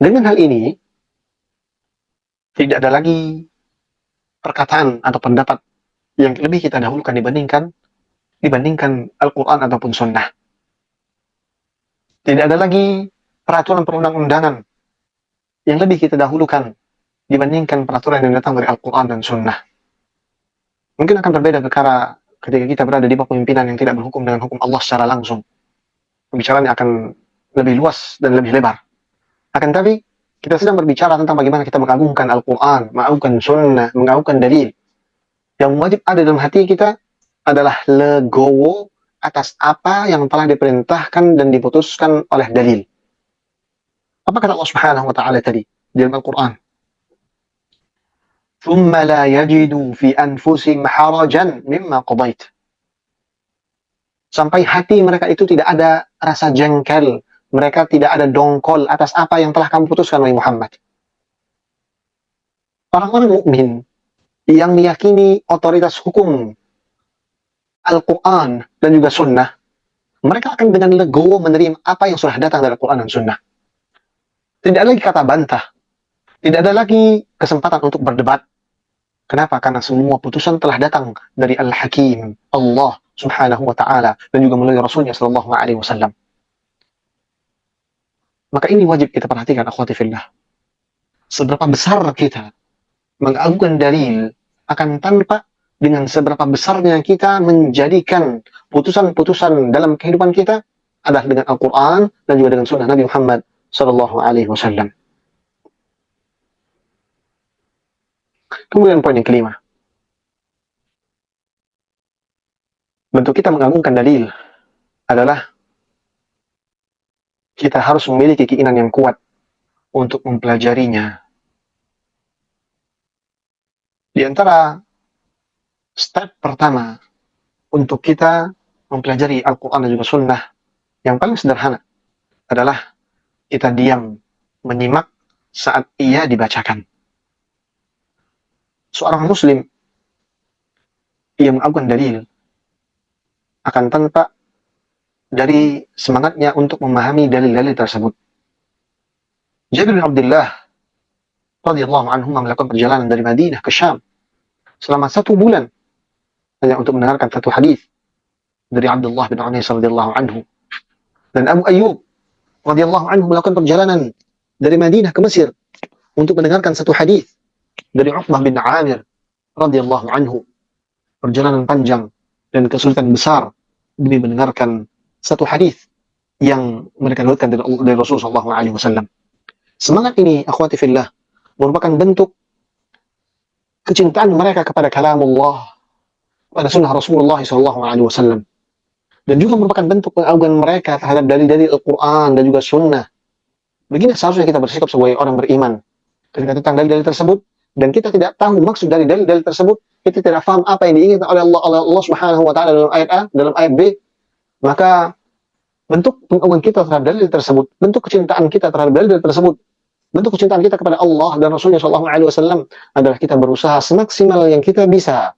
Dengan hal ini, tidak ada lagi perkataan atau pendapat yang lebih kita dahulukan dibandingkan Al-Quran ataupun Sunnah. Tidak ada lagi peraturan perundang-undangan yang lebih kita dahulukan dibandingkan peraturan yang datang dari Al-Quran dan Sunnah. Mungkin akan berbeda perkara ketika kita berada di bawah pemimpinan yang tidak berhukum dengan hukum Allah secara langsung. Pembicaraannya akan lebih luas dan lebih lebar. Akan tapi, kita sedang berbicara tentang bagaimana kita mengagungkan Al-Quran, mengagungkan Sunnah, mengagungkan dalil. Yang wajib ada dalam hati kita adalah legowo atas apa yang telah diperintahkan dan diputuskan oleh dalil. Apa kata Allah Subhanahu wa taala tadi di dalam Al-Qur'an? "Tsumma la yajidu fi anfusihim harajan mimma qadait." Sampai hati mereka itu tidak ada rasa jengkel, mereka tidak ada dongkol atas apa yang telah kamu putuskan oleh Muhammad. Orang-orang mukmin yang meyakini otoritas hukum Al-Quran dan juga Sunnah, mereka akan dengan legowo menerima apa yang sudah datang dari Al-Quran dan Sunnah. Tidak ada lagi kata bantah, tidak ada lagi kesempatan untuk berdebat. Kenapa? Karena semua putusan telah datang dari Al-Hakim, Allah Subhanahu wa Ta'ala, dan juga melalui Rasulnya Sallallahu Alaihi Wasallam. Maka ini wajib kita perhatikan, akhwati fillah. Seberapa besar kita mengagungkan dalil akan tanpa dengan seberapa besarnya kita menjadikan putusan-putusan dalam kehidupan kita adalah dengan Al-Quran dan juga dengan Sunnah Nabi Muhammad Sallallahu Alaihi Wasallam. Kemudian poin yang kelima, bentuk kita mengagungkan dalil adalah kita harus memiliki keinginan yang kuat untuk mempelajarinya. Di antara step pertama untuk kita mempelajari Al-Quran dan juga Sunnah yang paling sederhana adalah kita diam menyimak saat ia dibacakan. Seorang muslim yang mengagungkan dalil akan tanpa dari semangatnya untuk memahami dalil-dalil tersebut. Jabir bin Abdullah radhiyallahu anhu melakukan perjalanan dari Madinah ke Syam selama 1 bulan hanya untuk mendengarkan satu hadis dari Abdullah bin Anas radhiyallahu anhu. Dan Abu Ayyub radhiyallahu anhu melakukan perjalanan dari Madinah ke Mesir untuk mendengarkan satu hadis dari Uqbah bin Amir radhiyallahu anhu. Perjalanan panjang dan kesulitan besar demi mendengarkan satu hadis yang mereka riwayatkan dari Rasulullah sallallahu alaihi wasallam. Semangat ini, akhwati fillah, merupakan bentuk kecintaan mereka kepada kalamullah, pada sunnah Rasulullah sallallahu alaihi wasallam, dan juga merupakan bentuk pengagungan mereka terhadap dalil-dalil Al-Quran dan juga sunnah. Begini seharusnya kita bersikap sebagai orang beriman ketika tentang dalil-dalil tersebut, dan kita tidak tahu maksud dari dalil-dalil tersebut, kita tidak paham apa yang diinginkan oleh Allah Subhanahu wa taala dalam ayat A, dalam ayat B, maka bentuk pengagungan kita terhadap dalil tersebut, bentuk kecintaan kita terhadap dalil tersebut, bentuk kecintaan kita kepada Allah dan Rasulnya sallallahu alaihi wasallam adalah kita berusaha semaksimal yang kita bisa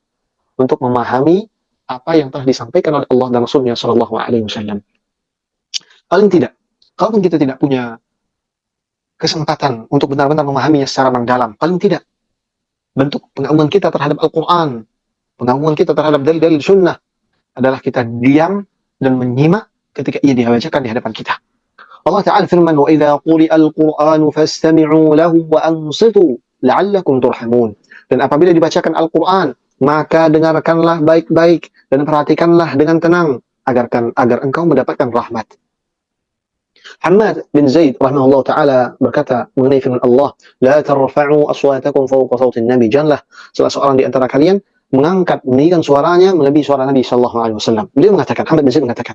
untuk memahami apa yang telah disampaikan oleh Allah dan Rasulnya sallallahu alaihi wasallam. Paling tidak, kalaupun kita tidak punya kesempatan untuk benar-benar memahaminya secara mendalam, paling tidak bentuk pengagungan kita terhadap Al-Quran, pengagungan kita terhadap dalil-dalil sunnah adalah kita diam dan menyimak ketika ia dibacakan di hadapan kita. Allah Ta'ala firman, وَإِذَا قُرِئَ الْقُرْآنُ فَاسْتَمِعُوا لَهُ وَأَنصِتُوا لَعَلَّكُمْ تُرْحَمُونَ. Dan apabila dibacakan Al-Quran, maka dengarkanlah baik-baik dan perhatikanlah dengan tenang agar engkau mendapatkan rahmat. Hammad bin Zaid rahimahullah taala berkata mengenai firman Allah, "La tarfa'u aswatakum fawqa sautin Nabi." Janganlah salah seorang di antara kalian meninggikan suaranya melebihi suara Nabi sallallahu alaihi wasallam. Beliau mengatakan, Hammad bin Zaid mengatakan,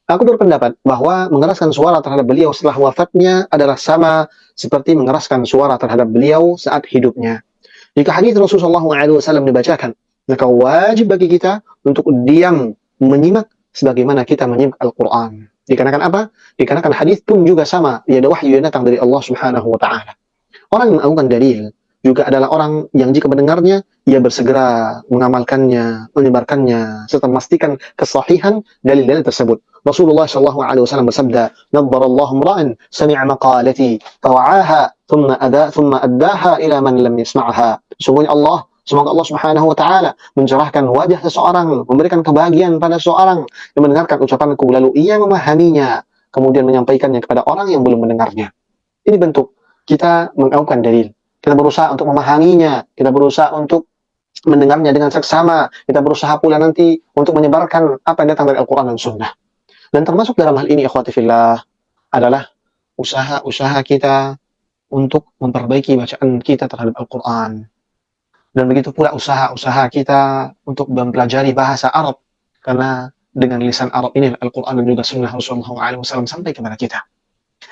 aku berpendapat bahwa mengeraskan suara terhadap beliau setelah wafatnya adalah sama seperti mengeraskan suara terhadap beliau saat hidupnya. Jika hadis Rasulullah SAW dibacakan, maka wajib bagi kita untuk diam menyimak sebagaimana kita menyimak Al-Quran. Dikarenakan apa? Dikarenakan hadis pun juga sama, ia ada wahyu yang datang dari Allah Subhanahu wa taala. Orang yang mengagunkan dalil juga adalah orang yang jika mendengarnya, ia bersegera mengamalkannya, menyebarkannya, serta memastikan kesahihan dalil-dalil tersebut. Rasulullah SAW bersabda, "Nadbarallahu imra'an sami'a maqalati fawa'aha thumma addaha ila man lam yasma'ha." Sungguhnya semoga Allah Subhanahu wa taala mencerahkan wajah seseorang, memberikan kebahagiaan pada seseorang yang mendengarkan ucapanku lalu ia memahaminya, kemudian menyampaikannya kepada orang yang belum mendengarnya. Ini bentuk kita mengagungkan dalil. Kita berusaha untuk memahaminya, kita berusaha untuk mendengarnya dengan seksama, kita berusaha pula nanti untuk menyebarkan apa yang datang dari Al-Quran dan Sunnah. Dan termasuk dalam hal ini, ikhwati fillah, adalah usaha-usaha kita untuk memperbaiki bacaan kita terhadap Al-Quran. Dan begitu pula usaha-usaha kita untuk mempelajari bahasa Arab, karena dengan lisan Arab ini Al-Quran dan juga Sunnah Rasulullah SAW sampai kepada kita.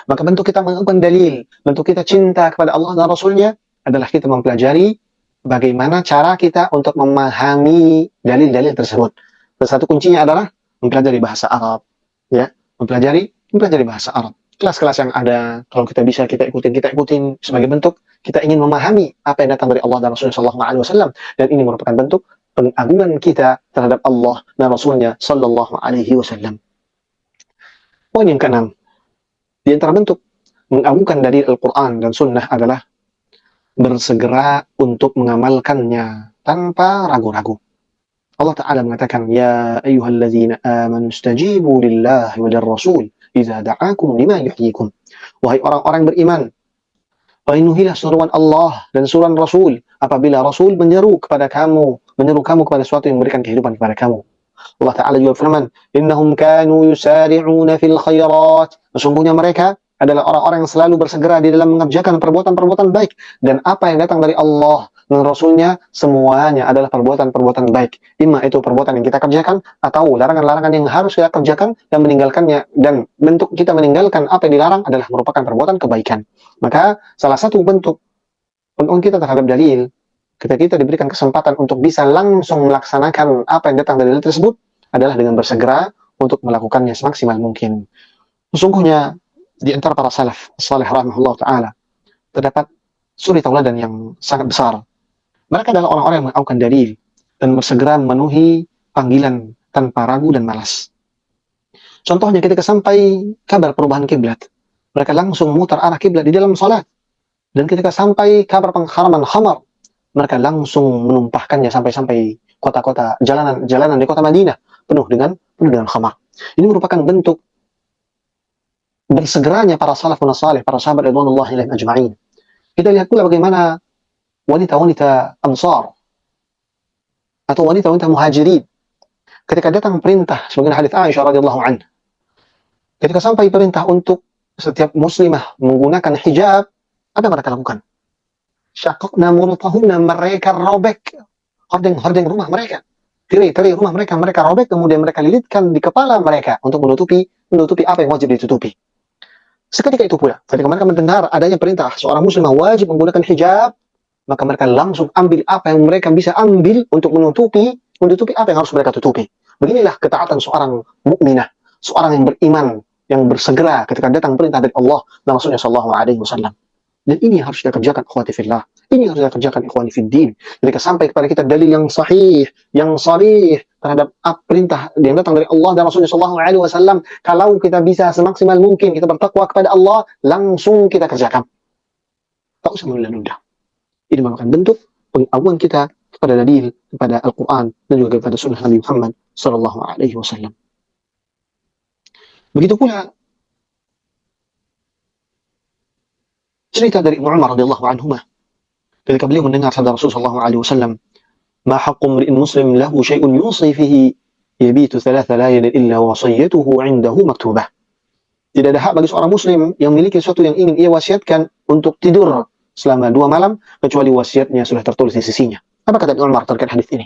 Maka bentuk kita mengagungkan dalil, bentuk kita cinta kepada Allah dan Rasulnya adalah kita mempelajari bagaimana cara kita untuk memahami dalil-dalil tersebut. Dan satu kuncinya adalah mempelajari bahasa Arab, ya, mempelajari bahasa Arab. Kelas-kelas yang ada, kalau kita bisa kita ikutin sebagai bentuk kita ingin memahami apa yang datang dari Allah dan Rasulullah SAW, dan ini merupakan bentuk pengagungan kita terhadap Allah dan Rasulnya Sallallahu Alaihi Wasallam. Poin yang keenam, di antara bentuk mengagungkan dari Al-Quran dan Sunnah adalah bersegera untuk mengamalkannya tanpa ragu-ragu. Allah Ta'ala mengatakan, "Ya ayyuhalladzina amanu istajibu lillahi wa lirrasul idza da'akum lima yuhyikum." Wahai orang-orang beriman, penuhilah seruan Allah dan seruan Rasul apabila Rasul menyeru kamu kepada sesuatu yang memberikan kehidupan kepada kamu. Allah Ta'ala juga firman, "Innahum kanu yusari'una fil khairat." Sesungguhnya mereka adalah orang-orang yang selalu bersegera di dalam mengerjakan perbuatan-perbuatan baik. Dan apa yang datang dari Allah dan Rasulnya, semuanya adalah perbuatan-perbuatan baik. Ima itu perbuatan yang kita kerjakan, atau larangan-larangan yang harus kita kerjakan dan meninggalkannya. Dan bentuk kita meninggalkan apa yang dilarang adalah merupakan perbuatan kebaikan. Maka salah satu bentuk pengagungan kita terhadap dalil, ketika kita diberikan kesempatan untuk bisa langsung melaksanakan apa yang datang dari dalil tersebut, adalah dengan bersegera untuk melakukannya semaksimal mungkin. Sesungguhnya di antara para salaf salih rahimahullah ta'ala terdapat suri tauladan yang sangat besar. Mereka adalah orang-orang yang mengagungkan dalil dan bersegera memenuhi panggilan tanpa ragu dan malas. Contohnya ketika sampai kabar perubahan kiblat, mereka langsung memutar arah kiblat di dalam salat. Dan ketika sampai kabar pengharaman khamar, mereka langsung menumpahkannya sampai kota-kota, jalanan di kota Madinah penuh dengan khamar. Ini merupakan bentuk bersegeranya para salafun salih, para sahabat radhiyallahu alaihim ajma'in. Kita lihat pula bagaimana wanita-wanita Ansar atau wanita-wanita Muhajirin ketika datang perintah sebagaimana hadis Aisyah radhiyallahu anha. Ketika sampai perintah untuk setiap muslimah menggunakan hijab, apa yang mereka lakukan? Syaqaqna murtahunna, mereka robek hordeng rumah mereka. Tirai rumah mereka robek, kemudian mereka lilitkan di kepala mereka untuk menutupi apa yang wajib ditutupi. Seketika itu pula, ketika mereka mendengar adanya perintah seorang muslimah wajib menggunakan hijab, maka mereka langsung ambil apa yang mereka bisa ambil untuk menutupi apa yang harus mereka tutupi. Beginilah ketaatan seorang mukminah, seorang yang beriman, yang bersegera ketika datang perintah dari Allah dan Rasulnya Sallallahu Alaihi Wasallam. Dan ini harus kita kerjakan, ikhwati fillah. Ini harus kita kerjakan, ikhwani fiddin. Ketika sampai kepada kita dalil yang sahih, yang sharih terhadap perintah yang datang dari Allah dan Rasulullah Sallallahu Alaihi Wasallam, kalau kita bisa semaksimal mungkin kita bertakwa kepada Allah, langsung kita kerjakan. Tak usah menunda-nunda. Ini merupakan bentuk pengagungan kita kepada dalil, kepada Al-Quran dan juga kepada Sunnah Nabi Muhammad Sallallahu Alaihi Wasallam. Begitu pula cerita dari Ibnu Umar radhiyallahu anhuma ketika beliau mendengar sabda Rasulullah sallallahu alaihi wasallam, "Ma haqqu imri'in muslim lahu syai'un yusi fihi yabitu thalatha layalin illa wasiyatuhu 'indahu maktubah." Tidak ada hak bagi seorang muslim yang memiliki sesuatu yang ingin ia wasiatkan untuk tidur selama 2 malam, kecuali wasiatnya sudah tertulis di sisinya. Apa kata Ibnu Umar terkait hadis ini?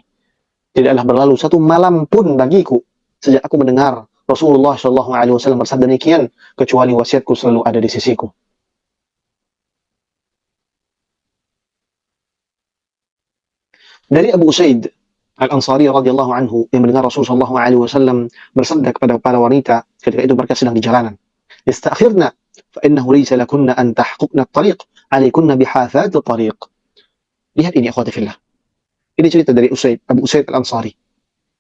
Tidaklah berlalu 1 malam pun bagiku sejak aku mendengar Rasulullah SAW bersabda demikian, kecuali wasiatku selalu ada di sisiku. Dari Abu Usaid Al-Ansari radhiyallahu anhu yang mendengar Rasulullah SAW bersabda kepada para wanita ketika itu mereka sedang di jalanan, "Istakhirna fa innahu laysa lakunna an tahquqna at-tariq, 'alaykunna bihafat at-tariq." Lihat ini akhwati fillah. Ini cerita dari Abu Usaid Al-Ansari.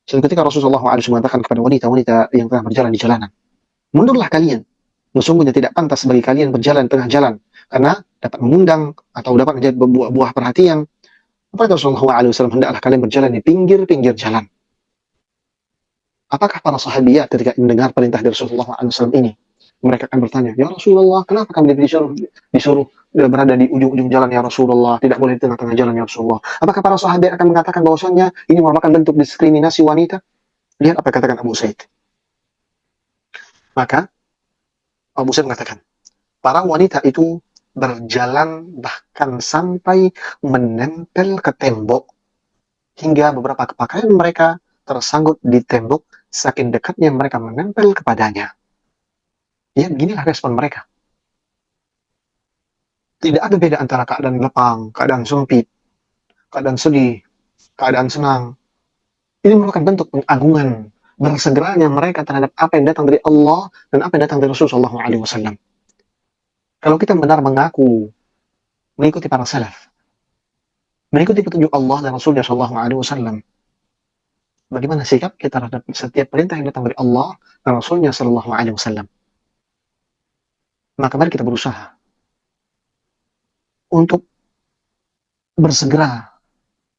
Suatu ketika Rasulullah SAW mengatakan kepada wanita-wanita yang tengah berjalan di jalanan, "Mundurlah kalian. Sesungguhnya tidak pantas bagi kalian berjalan tengah jalan karena dapat mengundang atau dapat menjadi buah perhatian." Apa kata Rasulullah SAW? Hendaklah kalian berjalan di pinggir-pinggir jalan. Apakah para sahabiat ketika mendengar perintah dari Rasulullah SAW ini, mereka akan bertanya, "Ya Rasulullah, kenapa kami disuruh berada di ujung-ujung jalan ya Rasulullah, tidak boleh di tengah-tengah jalan ya Rasulullah?" Apakah para sahabat akan mengatakan bahwasanya ini merupakan bentuk diskriminasi wanita? Lihat apa yang katakan Abu Said. Maka Abu Said mengatakan, para wanita itu berjalan bahkan sampai menempel ke tembok, hingga beberapa pakaian mereka tersangkut di tembok, saking dekatnya mereka menempel kepadanya. Ya, beginilah respon mereka. Tidak ada beda antara keadaan lapang, keadaan sempit, keadaan sedih, keadaan senang. Ini merupakan bentuk pengagungan, bersegeranya mereka terhadap apa yang datang dari Allah dan apa yang datang dari Rasulullah SAW. Kalau kita benar mengaku mengikuti para salaf, mengikuti petunjuk Allah dan Rasulullah SAW, bagaimana sikap kita terhadap setiap perintah yang datang dari Allah dan Rasulnya SAW? Maka mari kita berusaha untuk bersegera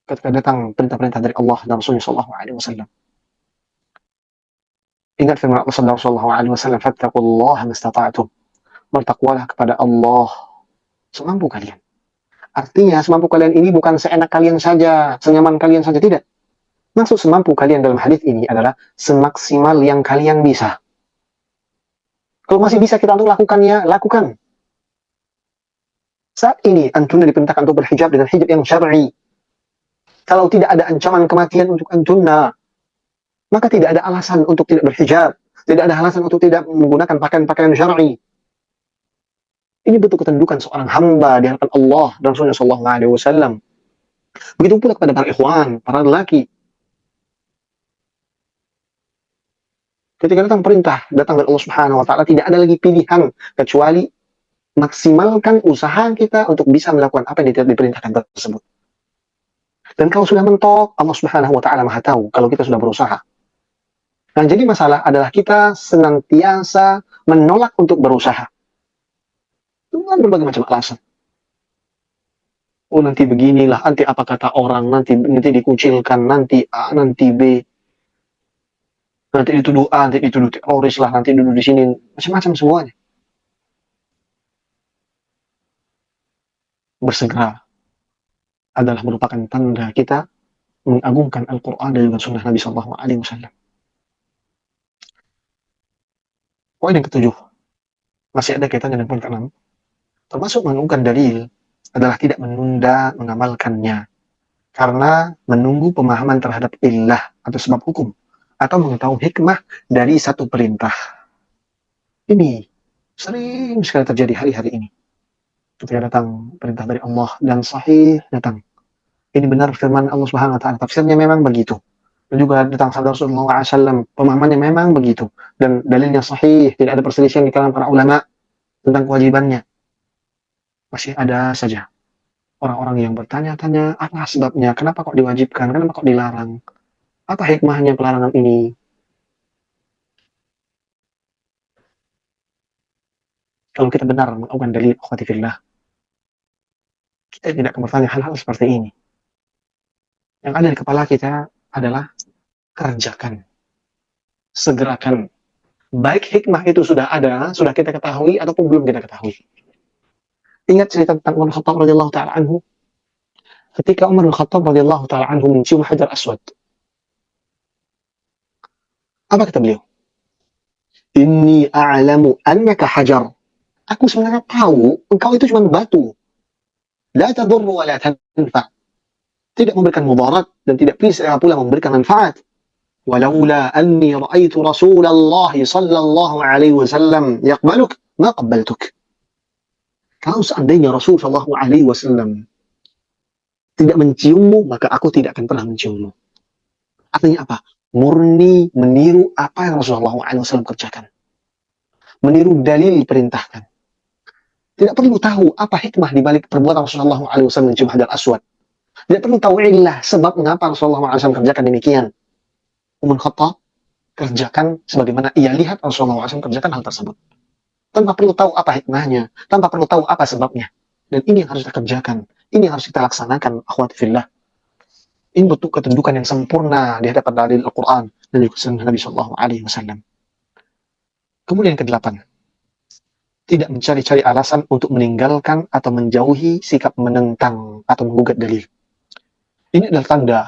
ketika datang perintah-perintah dari Allah dan Rasulnya SAW. Ingat firman Allah SAW, "Fattaqullaha mastata'tum." Bertakwalah kepada Allah semampu kalian. Artinya semampu kalian ini bukan seenak kalian saja, senyaman kalian saja, tidak. Maksud semampu kalian dalam hadis ini adalah semaksimal yang kalian bisa. Kalau masih bisa kita untuk lakukannya, lakukan. Saat ini antunna diperintahkan untuk berhijab dengan hijab yang syar'i. Kalau tidak ada ancaman kematian untuk antunna, maka tidak ada alasan untuk tidak berhijab. Tidak ada alasan untuk tidak menggunakan pakaian-pakaian syar'i. Ini bentuk ketundukan seorang hamba di hadapan Allah dan Rasulullah SAW. Begitu pula kepada para ikhwan, para lelaki. Ketika datang perintah, datang dari Allah Subhanahu wa Ta'ala, tidak ada lagi pilihan kecuali maksimalkan usaha kita untuk bisa melakukan apa yang diperintahkan tersebut. Dan kalau sudah mentok, Allah Subhanahu wa Ta'ala Maha tahu kalau kita sudah berusaha. Yang jadi masalah adalah kita senantiasa menolak untuk berusaha dengan berbagai macam alasan. Oh, nanti beginilah, nanti apa kata orang, nanti dikucilkan, nanti A, nanti B, nanti dituduh A, nanti dituduh teroris lah, nanti duduk di sini, macam-macam semuanya. Bersegera adalah merupakan tanda kita mengagungkan Al-Quran dan juga Sunnah Nabi SAW. Poin yang ketujuh, masih ada kaitannya dengan poin ke-6. Termasuk mengagungkan dalil adalah tidak menunda mengamalkannya, karena menunggu pemahaman terhadap illah atau sebab hukum, atau mengetahui hikmah dari satu perintah. Ini sering sekali terjadi hari-hari ini. Ketika datang perintah dari Allah dan sahih datang. Ini benar firman Allah Subhanahu wa Ta'ala. Tafsirnya memang begitu. Dan juga datang sabda Rasulullah SAW, pemahamannya memang begitu. Dan dalilnya sahih, tidak ada perselisihan di kalangan para ulama tentang kewajibannya. Masih ada saja orang-orang yang bertanya-tanya, apa sebabnya, kenapa kok diwajibkan, kenapa kok dilarang, apa hikmahnya pelarangan ini. Kalau kita benar melakukan dalil akhwati fillah, kita tidak akan bertanya hal-hal seperti ini. Yang ada di kepala kita adalah kerjakan, segerakan. Baik hikmah itu sudah ada, sudah kita ketahui, ataupun belum kita ketahui. Ingat cerita tentang Umar Khattab radhiyallahu ta'ala anhu. Ketika Umar Khattab radhiyallahu ta'ala anhu mencium Hajar Aswad, apa kata beliau? Inni a'lamu annaka hajar. Aku sebenarnya tahu engkau itu cuma batu. La tadurru wa la tanfa. Tidak memberikan mudarat dan tidak pula memberikan manfaat. Walaula anni ra'aitu Rasulullah sallallahu alaihi wasallam yaqbaluk ma qabbaltuk. Kalau seandainya Rasul sallallahu alaihi wasallam tidak menciummu, maka aku tidak akan pernah menciummu. Artinya apa? Murni meniru apa yang Rasulullah SAW kerjakan. Meniru dalil perintahkan. Tidak perlu tahu apa hikmah di balik perbuatan Rasulullah SAW mencium Hajar Aswad. Tidak perlu tahu illah sebab mengapa Rasulullah SAW kerjakan demikian. Umar Khattab kerjakan sebagaimana ia lihat Rasulullah SAW kerjakan hal tersebut. Tanpa perlu tahu apa hikmahnya, tanpa perlu tahu apa sebabnya. Dan ini yang harus kita kerjakan. Ini yang harus kita laksanakan, akhwati fillah. Ini bentuk ketundukan yang sempurna di hadapan dalil Al-Quran dan juga sunnah Nabi Sallallahu Alaihi Wasallam. Kemudian yang kedelapan, tidak mencari-cari alasan untuk meninggalkan atau menjauhi sikap menentang atau menggugat dalil. Ini adalah tanda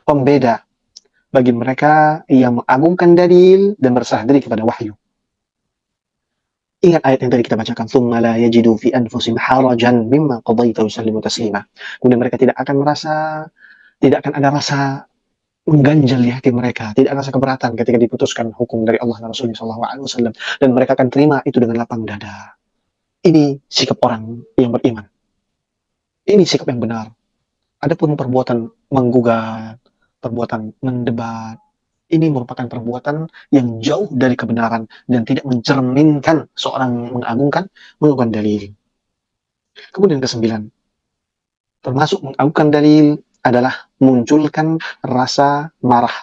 pembeda bagi mereka yang mengagungkan dalil dan berserah diri kepada wahyu. Ingat ayat yang tadi kita bacakan, "Tsumma la yajidu fi anfusihim harajan mimma qadaita wa yusallimu taslima." Kemudian mereka tidak akan ada rasa mengganjal di hati mereka, tidak ada rasa keberatan ketika diputuskan hukum dari Allah dan Rasulullah SAW, dan mereka akan terima itu dengan lapang dada. Ini sikap orang yang beriman. Ini sikap yang benar. Adapun perbuatan menggugat, perbuatan mendebat, ini merupakan perbuatan yang jauh dari kebenaran dan tidak mencerminkan seorang mengagungkan dalil. Kemudian kesembilan, termasuk mengagungkan dalil adalah munculkan rasa marah.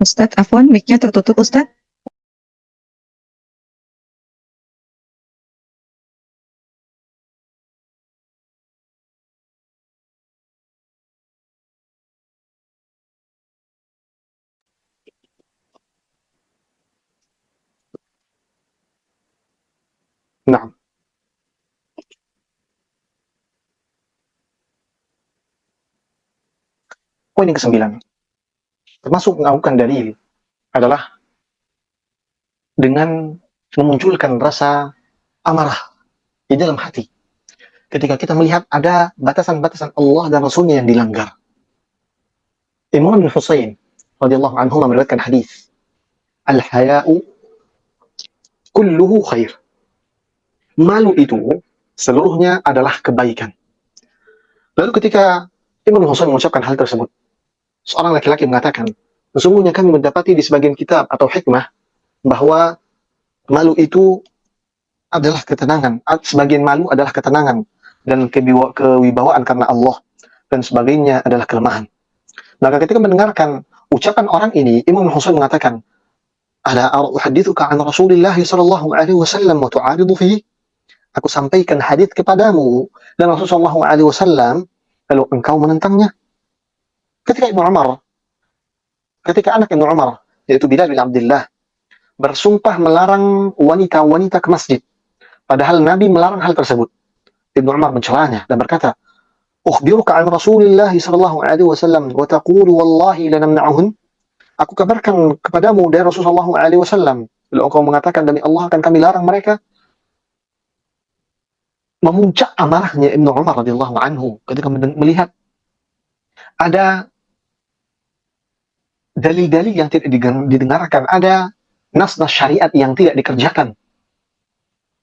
Ustadz, Afwan, mic-nya tertutup, Ustadz. Nah, poin yang kesembilan, termasuk mengagungkan dalil adalah dengan memunculkan rasa amarah di dalam hati. Ketika kita melihat ada batasan-batasan Allah dan Rasulnya yang dilanggar. Imran bin Husain radhiyallahu anhu meriwayatkan hadis, "Al-haya'u kulluhu khair." Malu itu seluruhnya adalah kebaikan. Lalu ketika Imran bin Husain mengucapkan hal tersebut, seorang laki-laki mengatakan, sesungguhnya kami mendapati di sebagian kitab atau hikmah bahwa malu itu adalah ketenangan. Sebagian malu adalah ketenangan dan kewibawaan karena Allah, dan sebagainya adalah kelemahan. Maka ketika mendengarkan ucapan orang ini, Imam Husain mengatakan, "Ala uhaddithuka an Rasulillah sallallahu alaihi wasallam wa tu'aridu fihi?" Aku sampaikan hadis kepadamu dan Rasulullah sallallahu alaihi wasallam, lalu engkau menentangnya. Ketika anak Ibnu Umar, yaitu Bilal bin Abdullah, bersumpah melarang wanita-wanita ke masjid, padahal Nabi melarang hal tersebut, Ibnu Umar mencelanya dan berkata, "Ukhbiruka an Rasulillah sallallahu alaihi wasallam wa taqulu wallahi lanamna'uhun." Aku kabarkan kepadamu dari Rasulullah sallallahu alaihi wasallam, lalu engkau mengatakan demi Allah akan kami larang mereka. Memuncak amarahnya Ibnu Umar radhiyallahu anhu ketika melihat ada dalil-dalil yang tidak didengarkan, ada nas-nas syariat yang tidak dikerjakan.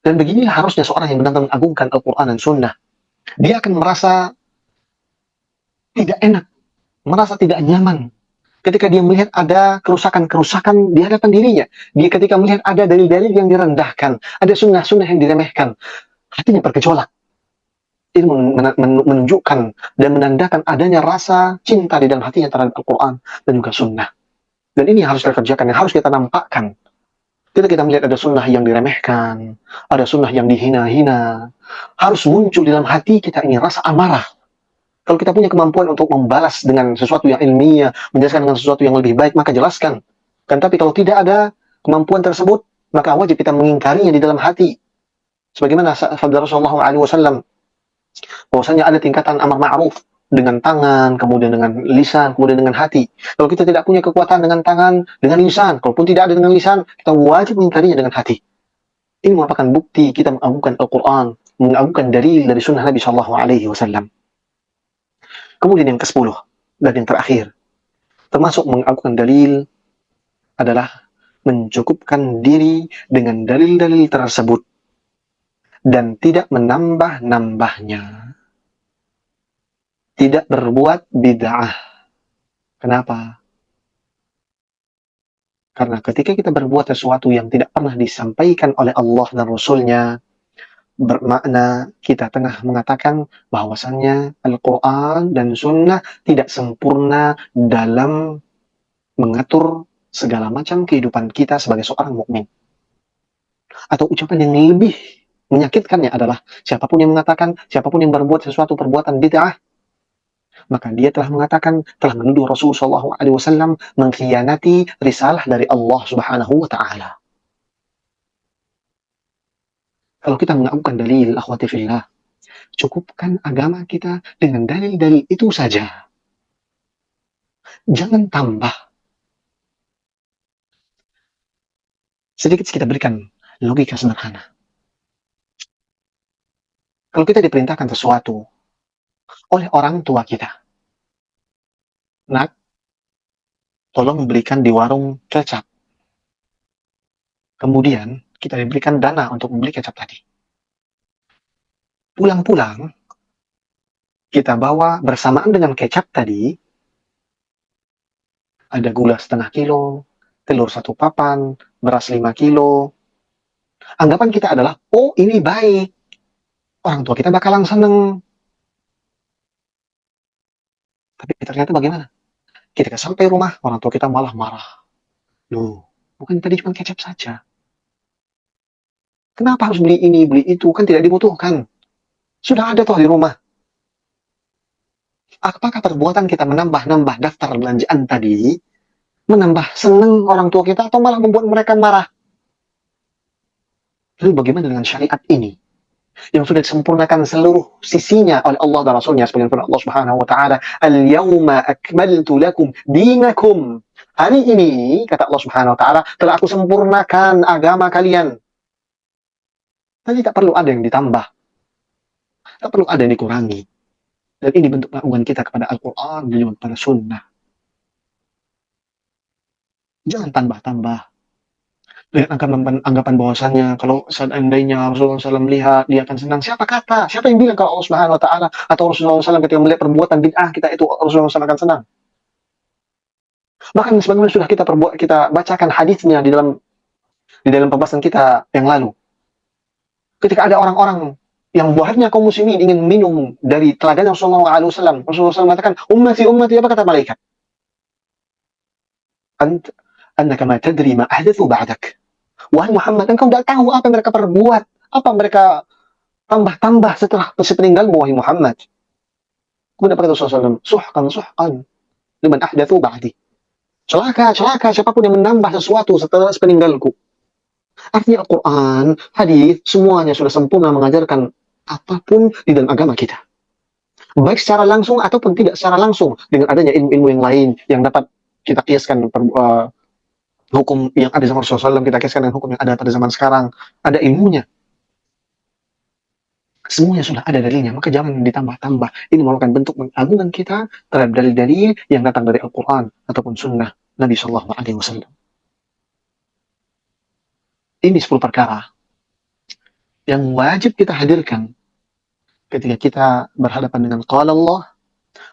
Dan beginilah harusnya seorang yang benar-benar mengagungkan Al-Quran dan Sunnah. Dia akan merasa tidak enak, merasa tidak nyaman ketika dia melihat ada kerusakan-kerusakan di hadapan dirinya. Dia ketika melihat ada dalil-dalil yang direndahkan, ada sunnah-sunnah yang diremehkan, hatinya bergejolak. Ini menunjukkan dan menandakan adanya rasa cinta di dalam hatinya terhadap Al-Quran dan juga sunnah. Dan ini harus kita kerjakan, yang harus kita nampakkan. Ketika kita melihat ada sunnah yang diremehkan, ada sunnah yang dihina-hina, harus muncul di dalam hati kita ini rasa amarah. Kalau kita punya kemampuan untuk membalas dengan sesuatu yang ilmiah, menjelaskan dengan sesuatu yang lebih baik, maka jelaskan. Kan tapi kalau tidak ada kemampuan tersebut, maka wajib kita mengingkarinya di dalam hati. Sebagaimana sabda Rasulullah SAW, bahwasanya ada tingkatan amar ma'ruf dengan tangan, kemudian dengan lisan, kemudian dengan hati. Kalau kita tidak punya kekuatan dengan tangan, dengan lisan, kalaupun tidak ada dengan lisan, kita wajib mengingkarinya dengan hati. Ini merupakan bukti kita mengagungkan Al-Quran, mengagungkan dalil dari sunnah Nabi SAW. Kemudian yang ke-10 dan yang terakhir, termasuk mengagungkan dalil adalah mencukupkan diri dengan dalil-dalil tersebut dan tidak menambah-nambahnya. Tidak berbuat bid'ah. Kenapa? Karena ketika kita berbuat sesuatu yang tidak pernah disampaikan oleh Allah dan Rasul-Nya, bermakna kita tengah mengatakan bahwasannya Al-Quran dan Sunnah tidak sempurna dalam mengatur segala macam kehidupan kita sebagai seorang mukmin. Atau ucapan yang lebih menyakitkannya adalah siapapun yang mengatakan, siapapun yang berbuat sesuatu perbuatan bid'ah, maka dia telah mengatakan, telah menuduh Rasulullah SAW mengkhianati risalah dari Allah Subhanahu wa Ta'ala. Kalau kita mengagungkan dalil, akhwati fillah, cukupkan agama kita dengan dalil-dalil itu saja. Jangan tambah. Sedikit kita berikan logika sederhana. Kalau kita diperintahkan sesuatu oleh orang tua kita, nak, tolong belikan di warung kecap. Kemudian kita diberikan dana untuk membeli kecap tadi. Pulang-pulang, kita bawa bersamaan dengan kecap tadi, ada gula setengah kilo, telur 1 papan, beras 5 kilo. Anggapan kita adalah, oh ini baik. Orang tua kita bakalan seneng. Tapi ternyata bagaimana? Ketika sampai rumah, orang tua kita malah marah. Loh, bukan tadi cuma kecap saja. Kenapa harus beli ini, beli itu? Kan tidak dibutuhkan. Sudah ada toh di rumah. Apakah perbuatan kita menambah-nambah daftar belanjaan tadi, menambah seneng orang tua kita, atau malah membuat mereka marah? Lalu bagaimana dengan syariat ini? Yang sudah disempurnakan seluruh sisinya oleh Allah dan Rasulnya, sebagai firman Allah Subhanahu wa Ta'ala, "Al-yawma akmaltu lakum dinakum." Hari ini, kata Allah Subhanahu wa Ta'ala, telah aku sempurnakan agama kalian. Jadi tak perlu ada yang ditambah, tak perlu ada yang dikurangi. Dan ini bentuk pengagungan kita kepada Al-Quran dan juga kepada Sunnah. Jangan tambah-tambah dengan anggapan bahwasannya kalau seandainya Rasulullah SAW melihat, dia akan senang. Siapa kata? Siapa yang bilang kalau Allah Subhanahu wa Ta'ala atau Rasulullah SAW ketika melihat perbuatan bid'ah kita itu Rasulullah SAW akan senang? Bahkan sebagaimana sudah kita bacakan hadisnya di dalam pembahasan kita yang lalu. Ketika ada orang-orang yang buahnya kaum muslimin ingin minum dari telaga Rasulullah SAW, Rasulullah SAW mengatakan, ummati, ummati, apa kata malaikat? Annaka ma tadri ma ahdathu ba'dak. Wahai Muhammad, engkau tidak tahu apa yang mereka perbuat, apa mereka tambah-tambah setelah sepeninggalmu, wahai Muhammad. Kemudian apa kata Rasulullah SAW? Suhkan, suhkan, liman ahdathu ba'di. Celaka, celaka, siapapun yang menambah sesuatu setelah sepeninggalku. Artinya Al-Quran, hadis, semuanya sudah sempurna mengajarkan apapun di dalam agama kita. Baik secara langsung ataupun tidak secara langsung, dengan adanya ilmu-ilmu yang lain yang dapat kita kiaskan hukum yang ada zaman Rasulullah SAW, kita kiaskan dengan hukum yang ada pada zaman sekarang, ada ilmunya. Semuanya sudah ada dalilnya, maka jangan ditambah-tambah. Ini merupakan bentuk pengagungan kita terhadap dalil-dalil yang datang dari Al-Quran ataupun Sunnah Nabi SAW. Ini 10 perkara yang wajib kita hadirkan ketika kita berhadapan dengan qala Allah,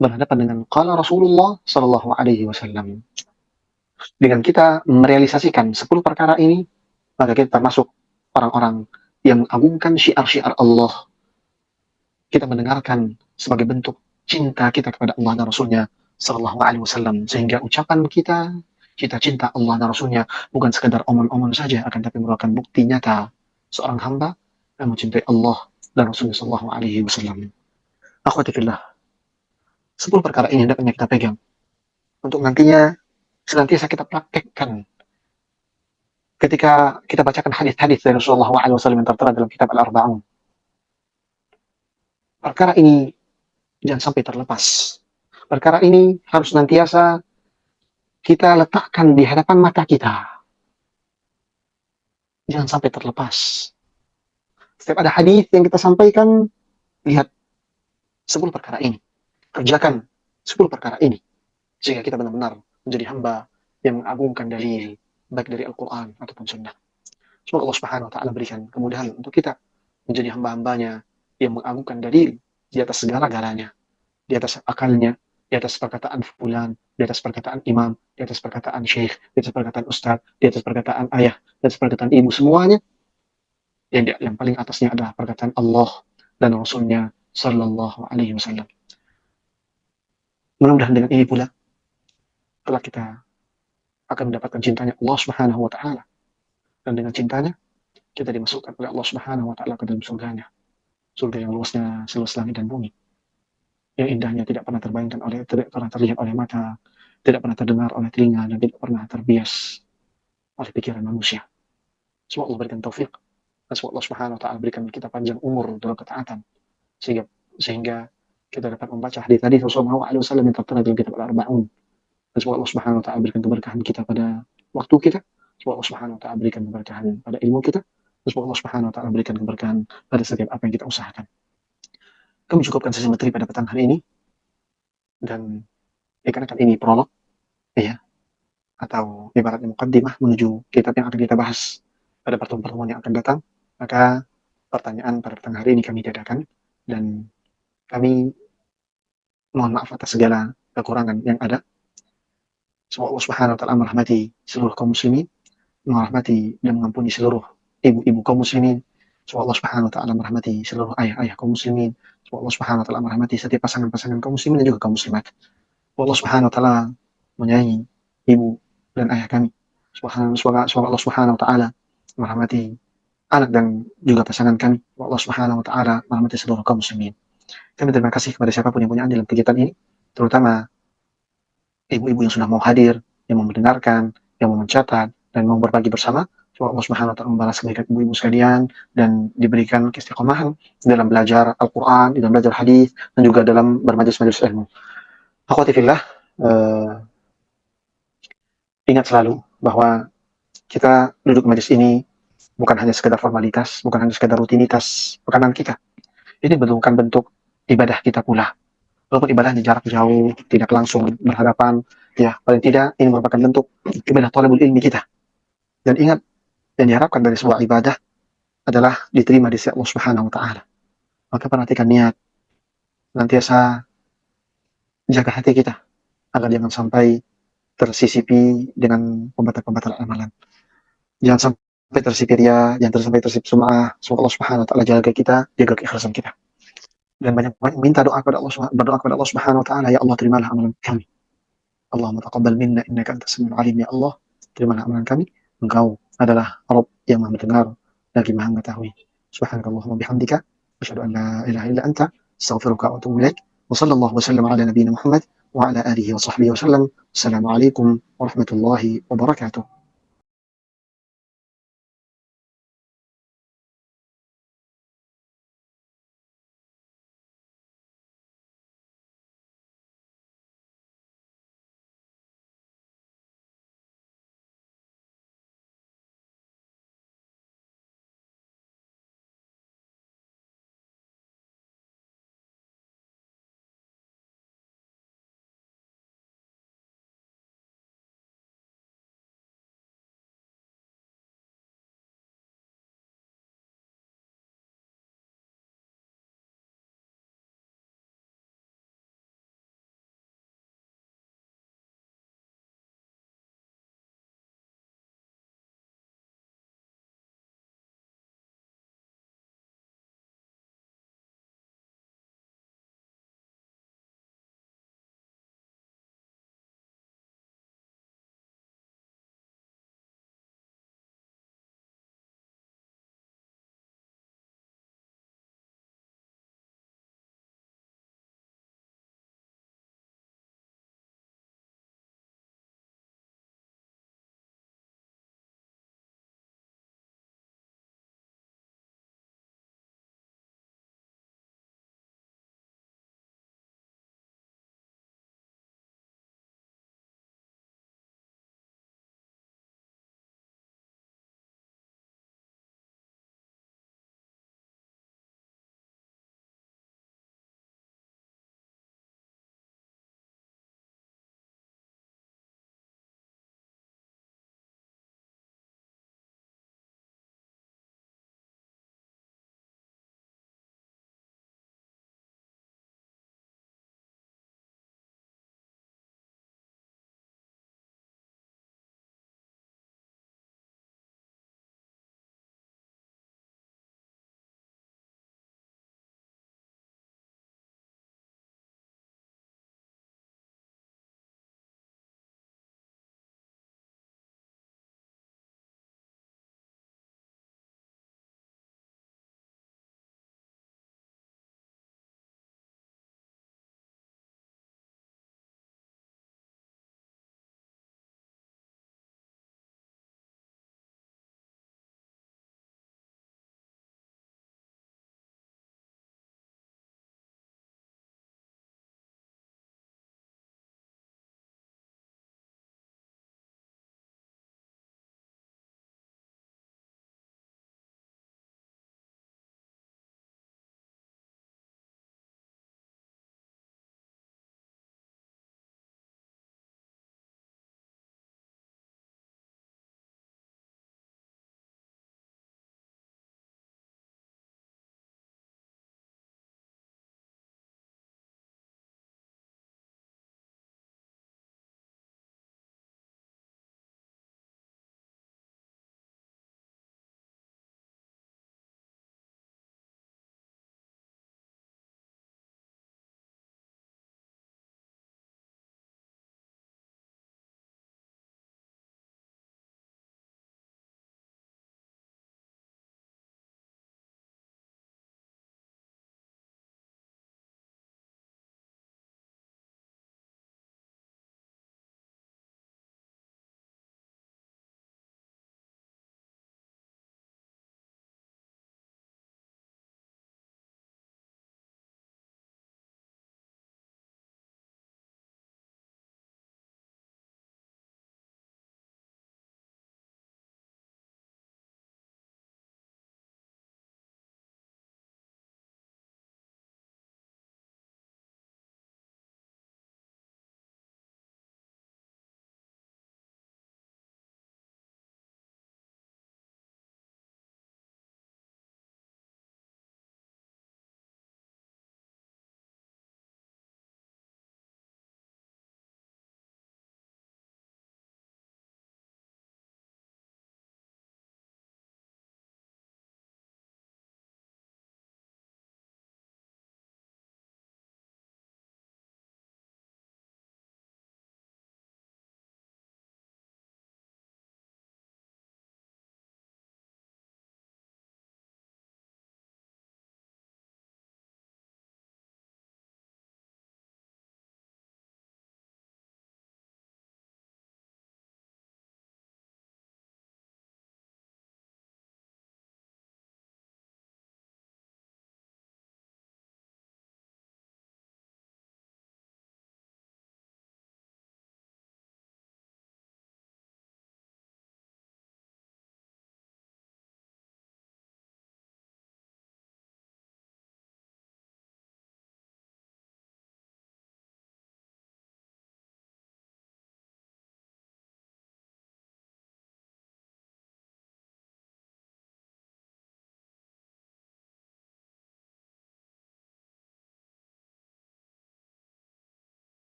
berhadapan dengan qala Rasulullah sallallahu alaihi wasallam. Dengan kita merealisasikan 10 perkara ini, maka kita termasuk orang-orang yang mengagungkan syiar-syiar Allah. Kita mendengarkan sebagai bentuk cinta kita kepada Allah dan Rasulnya sallallahu alaihi wasallam, sehingga ucapan kita cinta Allah dan Rasulnya bukan sekadar omong-omong saja, akan tapi merupakan bukti nyata seorang hamba yang mencintai Allah dan Rasulnya sallallahu alaihi wasallam. Akhwati fillah, 10 perkara ini hendaknya kita pegang untuk nantinya senantiasa kita praktekkan ketika kita bacakan hadis-hadis dari Rasulullah SAW yang tertera dalam kitab Al-Arba'un. Perkara ini jangan sampai terlepas. Perkara ini harus senantiasa kita letakkan di hadapan mata kita. Jangan sampai terlepas. Setiap ada hadis yang kita sampaikan, lihat 10 perkara ini. Kerjakan 10 perkara ini. Sehingga kita benar-benar menjadi hamba yang mengagungkan dalil, baik dari Al-Quran ataupun Sunnah. Semoga Allah Subhanahu wa Ta'ala berikan kemudahan untuk kita menjadi hamba-hambanya yang mengagungkan dalil di atas segala-galanya, di atas akalnya, di atas perkataan fulan, di atas perkataan imam, di atas perkataan syekh, di atas perkataan ustaz, di atas perkataan ayah, di atas perkataan ibu, semuanya. Yang paling atasnya adalah perkataan Allah dan Rasulnya sallallahu alaihi wasallam. Mudah-mudahan dengan ini pula telah kita akan mendapatkan cintanya Allah Subhanahu wa Ta'ala, dan dengan cintanya kita dimasukkan oleh Allah Subhanahu wa Ta'ala ke dalam surganya, surga yang luasnya seluas langit dan bumi, yang indahnya tidak pernah tidak pernah terlihat oleh mata, tidak pernah terdengar oleh telinga, dan tidak pernah terbias oleh pikiran manusia. Semoga Allah berikan taufik, dan semoga Allah Subhanahu wa Ta'ala berikan kita panjang umur dalam ketaatan, sehingga kita dapat membaca hadis-hadis Rasulullah SAW yang tertera dalam kitab Al-Arba'un. Dan semoga Allah Subhanahu wa Ta'ala berikan keberkahan kita pada waktu kita. Semoga Allah Subhanahu wa Ta'ala berikan keberkahan pada ilmu kita. Dan semoga Allah Subhanahu wa Ta'ala berikan keberkahan pada setiap apa yang kita usahakan. Kami cukupkan sesi materi pada petang hari ini. Dan dikarenakan ini prolog, ya, atau ibaratnya muqaddimah menuju kitab yang akan kita bahas pada pertemuan-pertemuan yang akan datang, maka pertanyaan pada petang hari ini kami tiadakan, dan kami mohon maaf atas segala kekurangan yang ada. Semoga Allah Subhanahu wa Ta'ala merahmati seluruh kaum muslimin, merahmati dan mengampuni seluruh ibu-ibu kaum muslimin. Semoga Allah Subhanahu wa Ta'ala merahmati seluruh ayah-ayah kaum muslimin. Semoga Allah Subhanahu wa Ta'ala merahmati setiap pasangan-pasangan kaum muslimin dan juga kaum muslimat. Semoga Allah Subhanahu wa Ta'ala menyayangi ibu dan ayah kami. Semoga Allah Subhanahu wa Ta'ala merahmati anak dan juga pasangan kami. Semoga Allah Subhanahu wa Ta'ala merahmati seluruh kaum muslimin. Kami terima kasih kepada siapapun yang punya andil dalam kegiatan ini, terutama ibu-ibu yang sudah mau hadir, yang mau mendengarkan, yang mau mencatat, dan mau berbagi bersama. Semoga Allah Subhanahu wa Ta'ala membalas kebaikan ibu-ibu sekalian dan diberikan keistiqomahan dalam belajar Al-Quran, dalam belajar hadis, dan juga dalam bermajlis-majlis ilmu. Akhwati fillah, ingat selalu bahwa kita duduk majlis ini bukan hanya sekedar formalitas, bukan hanya sekedar rutinitas pekerjaan kita. Ini bukan bentuk ibadah kita pula. Walaupun ibadahnya jarak jauh, tidak langsung berhadapan, ya paling tidak ini merupakan bentuk ibadah thalabul ilmi kita. Dan ingat, yang diharapkan dari sebuah ibadah adalah diterima di sisi Allah Subhanahu wa Ta'ala. Maka perhatikan niat, nantiasa jaga hati kita agar jangan sampai tersisipi dengan pembatal-pembatal amalan. Jangan sampai tersisipi ria, jangan sampai tersisipi sum'ah. Semoga Allah Subhanahu wa Ta'ala jaga kita, jaga keikhlasan kita. Dan banyak-banyak minta doa kepada Allah, berdoa kepada Allah Subhanahu wa Ta'ala, ya Allah terimalah amalan kami. Allahumma taqabbal minna innaka antas samiul alim, ya Allah terimalah amalan kami. Engkau adalah Rabb yang Maha mendengar lagi Maha mengetahui. Subhanakallahumma bihamdika asyhadu an la ilaha illa anta astaghfiruka wa atubu ilaik. Wa sallallahu wa sallam ala nabiyyina Muhammad wa ala alihi wa sahbihi wa sallam. Assalamualaikum warahmatullahi wabarakatuh.